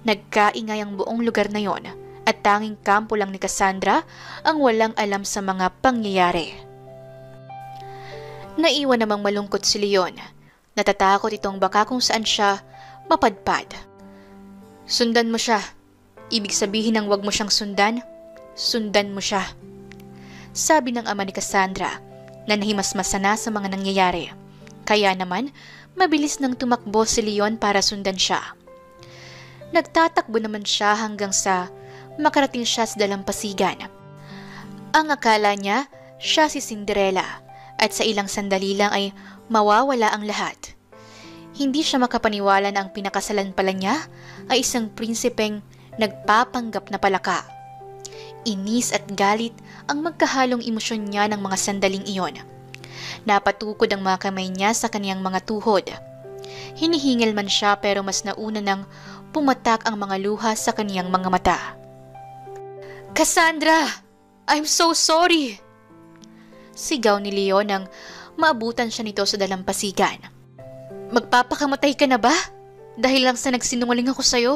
Nagkaingay ang buong lugar na yon at tanging kampo lang ni Cassandra ang walang alam sa mga pangyayari. Naiwan namang malungkot si Leon. Natatakot itong baka kung saan siya mapadpad. "Sundan mo siya. Ibig sabihin ng wag mo siyang sundan, sundan mo siya," sabi ng ama ni Cassandra na nahimasmasa na sa mga nangyayari. Kaya naman, mabilis nang tumakbo si Leon para sundan siya. Nagtatakbo naman siya hanggang sa makarating siya sa dalampasigan. Ang akala niya, siya si Cinderella at sa ilang sandali lang ay mawawala ang lahat. Hindi siya makapaniwala na ang pinakasalan pala niya ay isang prinsipeng nagpapanggap na palaka. Inis at galit ang magkahalong emosyon niya ng mga sandaling iyon. Napatukod ang mga kamay niya sa kaniyang mga tuhod. Hinihingal man siya pero mas nauna nang pumatak ang mga luha sa kaniyang mga mata. "Cassandra! I'm so sorry!" Sigaw ni Leon nang maabutan siya nito sa dalampasigan. "Magpapakamatay ka na ba? Dahil lang sa nagsinungaling ako sa'yo?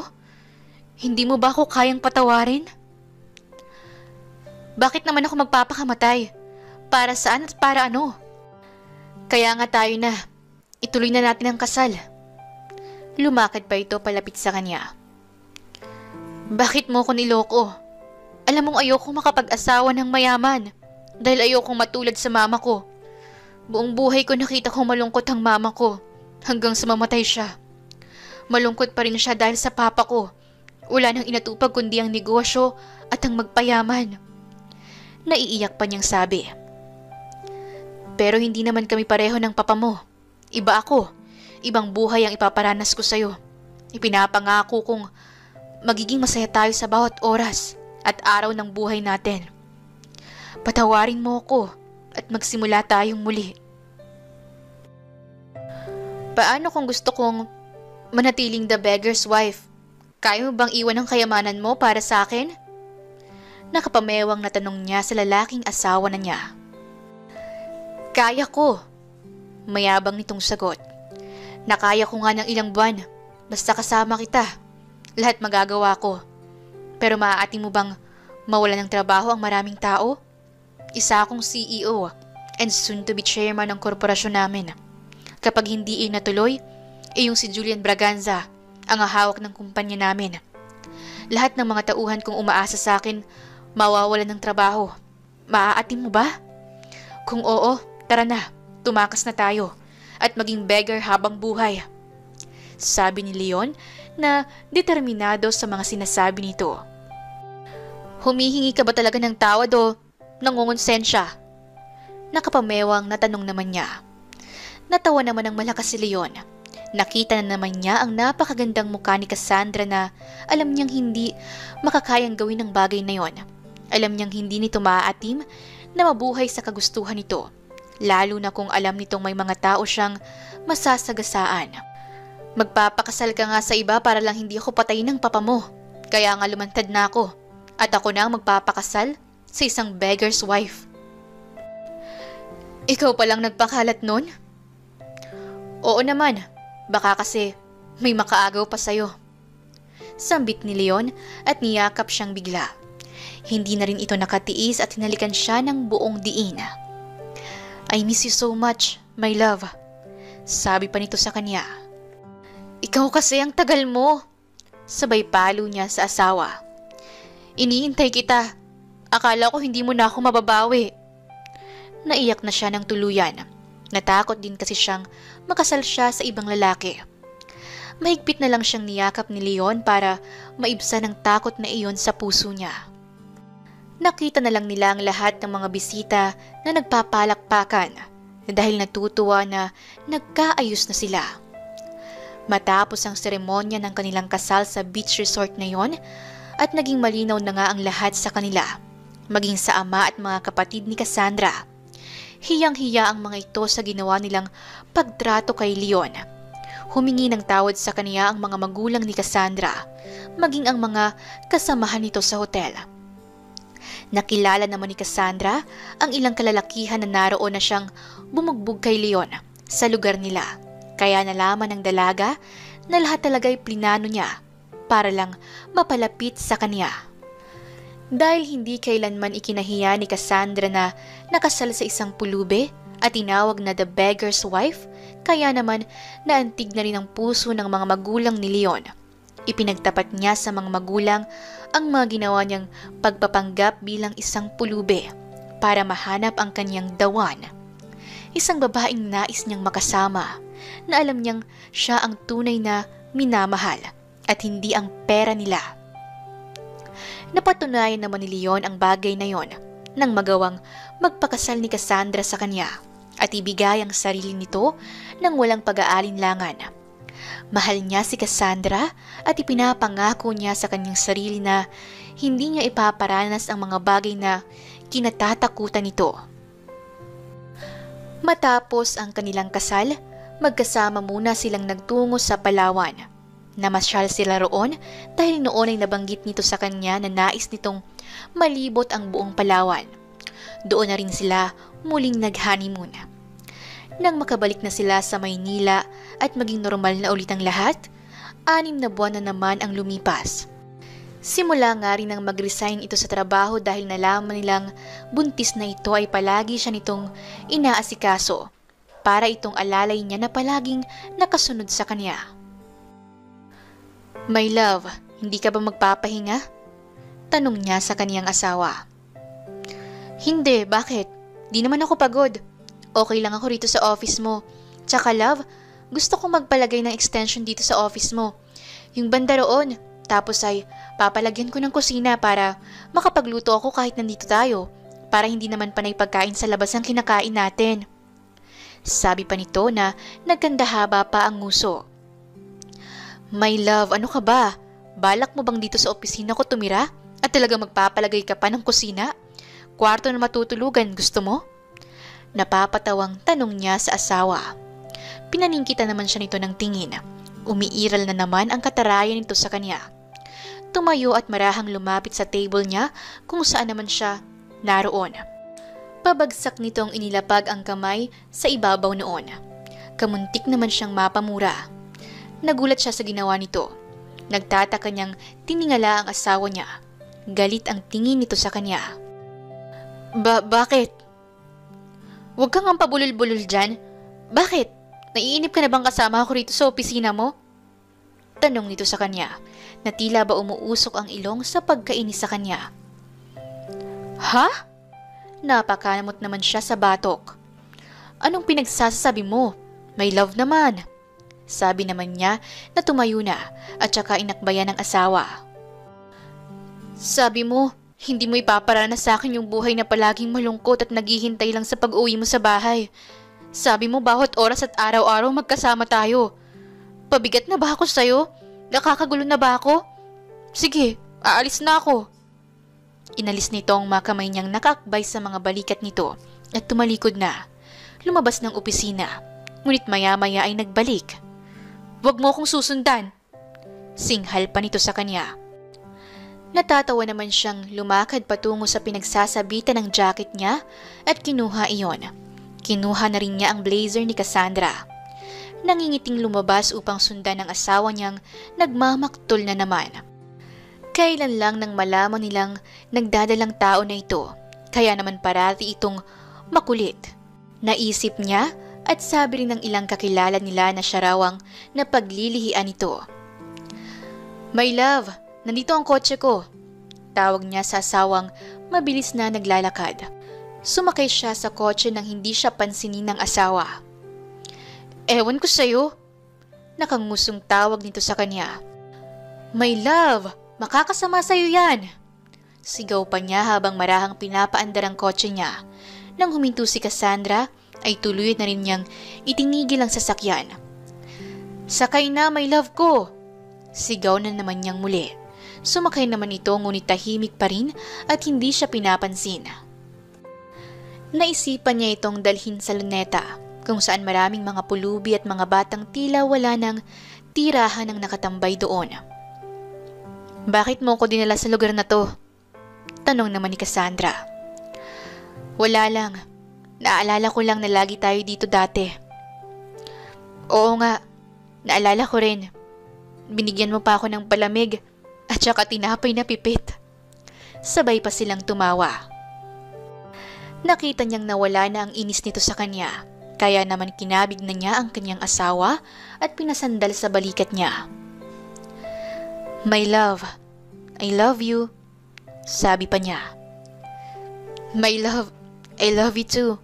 Hindi mo ba ako kayang patawarin?" "Bakit naman ako magpapakamatay? Para saan at para ano? Kaya nga tayo na. Ituloy na natin ang kasal." Lumakad pa ito palapit sa kanya. "Bakit mo ko niloko? Alam mong ayokong makapag-asawa ng mayaman dahil ayokong matulad sa mama ko. Buong buhay ko nakita kong malungkot ang mama ko hanggang sa mamatay siya. Malungkot pa rin siya dahil sa papa ko. Wala nang inatupag kundi ang negosyo at ang magpayaman." Naiiyak pa niyang sabi. "Pero hindi naman kami pareho ng papa mo. Iba ako. Ibang buhay ang ipaparanas ko sa'yo. Ipinapangako kong magiging masaya tayo sa bawat oras at araw ng buhay natin. Patawarin mo ako at magsimula tayong muli." "Paano kung gusto kong manatiling the beggar's wife? Kaya mo bang iwan ang kayamanan mo para sa akin?" Nakapamewang na tanong niya sa lalaking asawa na niya. "Kaya ko." Mayabang nitong sagot. "Nakaya ko nga ng ilang buwan. Basta kasama kita. Lahat magagawa ko. Pero maaati mo bang mawalan ng trabaho ang maraming tao? Isa akong CEO and soon to be chairman ng korporasyon namin. Kapag hindi natuloy, yung si Julian Braganza ang hahawak ng kumpanya namin. Lahat ng mga tauhan kong umaasa sa akin mawawalan ng trabaho. Maaati mo ba? Kung oo, tara na, tumakas na tayo at maging beggar habang buhay." Sabi ni Leon na determinado sa mga sinasabi nito. "Humihingi ka ba talaga ng tawad o nangungonsensya?" Nakapamewang na tanong naman niya. Natawa naman ng malakas si Leon. Nakita na naman niya ang napakagandang mukha ni Cassandra na alam niyang hindi makakayang gawin ang bagay na yon. Alam niyang hindi nito maaatim na mabuhay sa kagustuhan nito, lalo na kung alam nitong may mga tao siyang masasagasaan. "Magpapakasal ka nga sa iba para lang hindi ako patayin ng papa mo. Kaya nga lumantad na ako. At ako na ang magpapakasal sa isang beggar's wife." "Ikaw palang nagpakalat nun?" "Oo naman. Baka kasi may makaagaw pa sa'yo." Sambit ni Leon at niyakap siyang bigla. Hindi na rin ito nakatiis at hinalikan siya ng buong diin. "I miss you so much, my love." Sabi pa nito sa kanya. "Ikaw kasi ang tagal mo." Sabay palo niya sa asawa. "Iniintay kita. Akala ko hindi mo na ako mababawi." Naiyak na siya ng tuluyan. Natakot din kasi siyang makasal siya sa ibang lalaki. Mahigpit na lang siyang niyakap ni Leon para maibsan ang takot na iyon sa puso niya. Nakita na lang nila ang lahat ng mga bisita na nagpapalakpakan dahil natutuwa na nagkaayos na sila. Matapos ang seremonya ng kanilang kasal sa beach resort na yon, at naging malinaw na nga ang lahat sa kanila, maging sa ama at mga kapatid ni Cassandra. Hiyang-hiya ang mga ito sa ginawa nilang pagtrato kay Leon. Humingi ng tawad sa kaniya ang mga magulang ni Cassandra, maging ang mga kasamahan nito sa hotel. Nakilala naman ni Cassandra ang ilang kalalakihan na naroon na siyang bumugbog kay Leon sa lugar nila. Kaya nalaman ng dalaga na lahat talaga ay plinano niya para lang mapalapit sa kanya. Dahil hindi kailanman ikinahiya ni Cassandra na nakasal sa isang pulube at tinawag na the beggar's wife, kaya naman naantig na rin ang puso ng mga magulang ni Leon. Ipinagtapat niya sa mga magulang ang mga ginawa niyang pagpapanggap bilang isang pulube para mahanap ang kanyang dawan. Isang babaeng nais niyang makasama na alam niyang siya ang tunay na minamahal at hindi ang pera nila. Napatunayan naman ni Leon ang bagay na yon nang magawang magpakasal ni Cassandra sa kanya at ibigay ang sarili nito nang walang pag-aalinlangan. Mahal niya si Cassandra at ipinapangako niya sa kanyang sarili na hindi niya ipaparanas ang mga bagay na kinatatakutan nito. Matapos ang kanilang kasal, magkasama muna silang nagtungo sa Palawan. Namasyal sila roon dahil noon ay nabanggit nito sa kanya na nais nitong malibot ang buong Palawan. Doon na rin sila muling nag-honeymoon. Nang makabalik na sila sa Maynila at maging normal na ulit ang lahat, 6 na buwan na naman ang lumipas. Simula nga rin nang mag-resign ito sa trabaho dahil nalaman nilang buntis na ito ay palagi siya nitong inaasikaso para itong alalay niya na palaging nakasunod sa kanya. "My love, hindi ka ba magpapahinga?" tanong niya sa kaniyang asawa. "Hindi, bakit? Di naman ako pagod. Okay lang ako rito sa office mo. Tsaka love, gusto kong magpalagay ng extension dito sa office mo. Yung banda roon. Tapos ay papalagyan ko ng kusina para makapagluto ako kahit nandito tayo. Para hindi naman panay pagkain sa labas ang kinakain natin." Sabi pa nito na nagkandahaba pa ang nguso. "My love, ano ka ba? Balak mo bang dito sa opisina ko tumira? At talaga magpapalagay ka pa ng kusina? Kwarto na matutulugan, gusto mo?" Napapatawang tanong niya sa asawa. Pinaningkitan naman siya nito ng tingin. Umiiral na naman ang katarayan nito sa kanya. Tumayo at marahang lumapit sa table niya kung saan naman siya naroon. Pabagsak nitong inilapag ang kamay sa ibabaw noon. Kamuntik naman siyang mapamura. Nagulat siya sa ginawa nito. Nagtataka niyang tiningala ang asawa niya. Galit ang tingin nito sa kanya. Bakit? Huwag kang ang pabulol-bulol dyan. Bakit? Naiinip ka na bang kasama ako rito sa opisina mo? Tanong nito sa kanya, na tila ba umuusok ang ilong sa pagkainis sa kanya. Ha? Napakamot naman siya sa batok. Anong pinagsasabi mo? May love naman. Sabi naman niya na tumayo na at saka inakbayan ng asawa. Sabi mo, hindi mo ipaparanas sa akin yung buhay na palaging malungkot at naghihintay lang sa pag-uwi mo sa bahay. Sabi mo bawat oras at araw-araw magkasama tayo. Pabigat na ba ako sa'yo? Nakakagulo na ba ako? Sige, aalis na ako. Inalis nito ang mga kamay niyang nakaakbay sa mga balikat nito at tumalikod na. Lumabas ng opisina, ngunit maya-maya ay nagbalik. Huwag mo akong susundan. Singhal pa nito sa kanya. Natatawa naman siyang lumakad patungo sa pinagsasabitan ng jacket niya at kinuha iyon. Kinuha na rin niya ang blazer ni Cassandra. Nangingiting lumabas upang sundan ng asawa niyang nagmamaktol na naman. Kailan lang nang malaman nilang nagdadalang tao na ito, kaya naman parati itong makulit. Naisip niya at sabi rin ng ilang kakilala nila na siya raw ang napaglilihian ito. My love, nandito ang kotse ko. Tawag niya sa asawang mabilis na naglalakad. Sumakay siya sa kotse nang hindi siya pansinin ng asawa. Ewan ko sa'yo. Nakangusong tawag nito sa kanya. My love, makakasama sa'yo yan. Sigaw pa niya habang marahang pinapaandar ang kotse niya. Nang huminto si Cassandra, ay tuloy na rin niyang itinigil ang sasakyan. Sakay na, my love ko. Sigaw na naman niyang muli. Sumakay naman ito ngunit tahimik pa rin at hindi siya pinapansin. Naisipan niya itong dalhin sa luneta, kung saan maraming mga pulubi at mga batang tila wala ng tirahan ng nakatambay doon. Bakit mo ko dinala sa lugar na to? Tanong naman ni Cassandra. Wala lang. Naalala ko lang na lagi tayo dito dati. Oo nga, naalala ko rin. Binigyan mo pa ako ng palamig at saka tinapay na pipit. Sabay pa silang tumawa. Nakita niyang nawala na ang inis nito sa kanya. Kaya naman kinabig na niya ang kanyang asawa at pinasandal sa balikat niya. My love, I love you, sabi pa niya. My love, I love you too,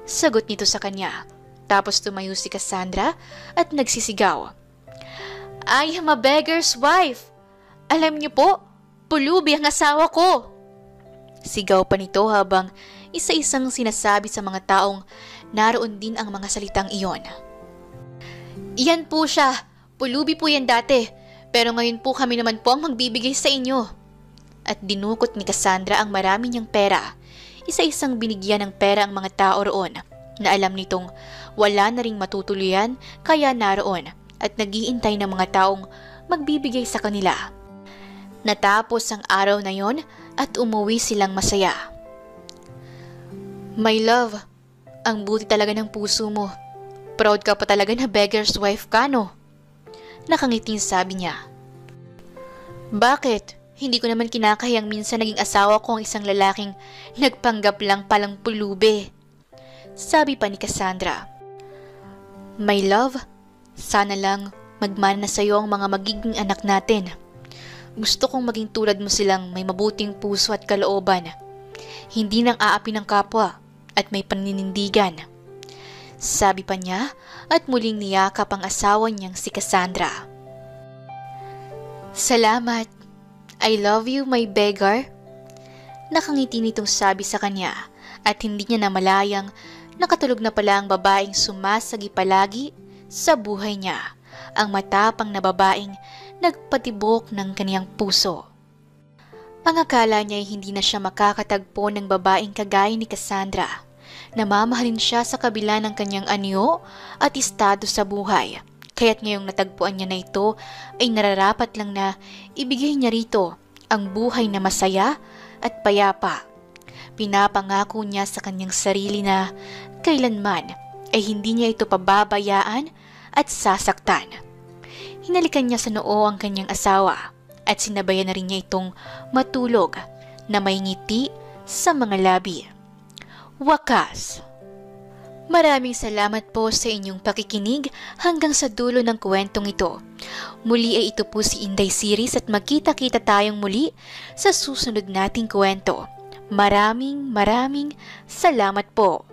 sagot nito sa kanya. Tapos tumayo si Cassandra at nagsisigaw. I am a beggar's wife. Alam niyo po, pulubi ang asawa ko. Sigaw pa nito habang isa-isang sinasabi sa mga taong naroon din ang mga salitang iyon. Iyan po siya, Pulubi po yan dati, pero ngayon po kami naman po ang magbibigay sa inyo. At dinukot ni Cassandra ang marami niyang pera. Isa-isang binigyan ng pera ang mga tao roon na alam nitong wala na ring matutuluyan kaya naroon at nagiintay ng mga taong magbibigay sa kanila. Natapos ang araw na yon at umuwi silang masaya. My love, ang buti talaga ng puso mo. Proud ka pa talaga na beggar's wife ka, no? Nakangiting sabi niya. Bakit? Hindi ko naman kinakahiyang minsan naging asawa ko ang isang lalaking nagpanggap lang palang pulubi. Sabi pa ni Cassandra. My love, sana lang magmana na sa'yo ang mga magiging anak natin. Gusto kong maging tulad mo silang may mabuting puso at kalooban. Hindi nang aapi ng kapwa at may paninindigan. Sabi pa niya at muling niyakap ang asawa niyang si Cassandra. Salamat. I love you, my beggar. Nakangiti nitong sabi sa kanya at hindi niya namalayang nakatulog na pala ang babaeng sumasagi palagi sa buhay niya, ang matapang na babaeng nagpatibok ng kaniyang puso. Ang akala niya ay hindi na siya makakatagpo ng babaeng kagaya ni Cassandra. Namamahalin siya sa kabila ng kanyang anyo at estado sa buhay. Kaya't ngayong natagpuan niya na ito ay nararapat lang na ibigay niya rito ang buhay na masaya at payapa. Pinapangako niya sa kanyang sarili na kailanman ay hindi niya ito pababayaan at sasaktan. Hinalikan niya sa noo ang kanyang asawa at sinabayan na rin niya itong matulog na may ngiti sa mga labi. Wakas! Maraming salamat po sa inyong pakikinig hanggang sa dulo ng kwentong ito. Muli ay ito po si Inday Series at magkita-kita tayong muli sa susunod nating kwento. Maraming salamat po.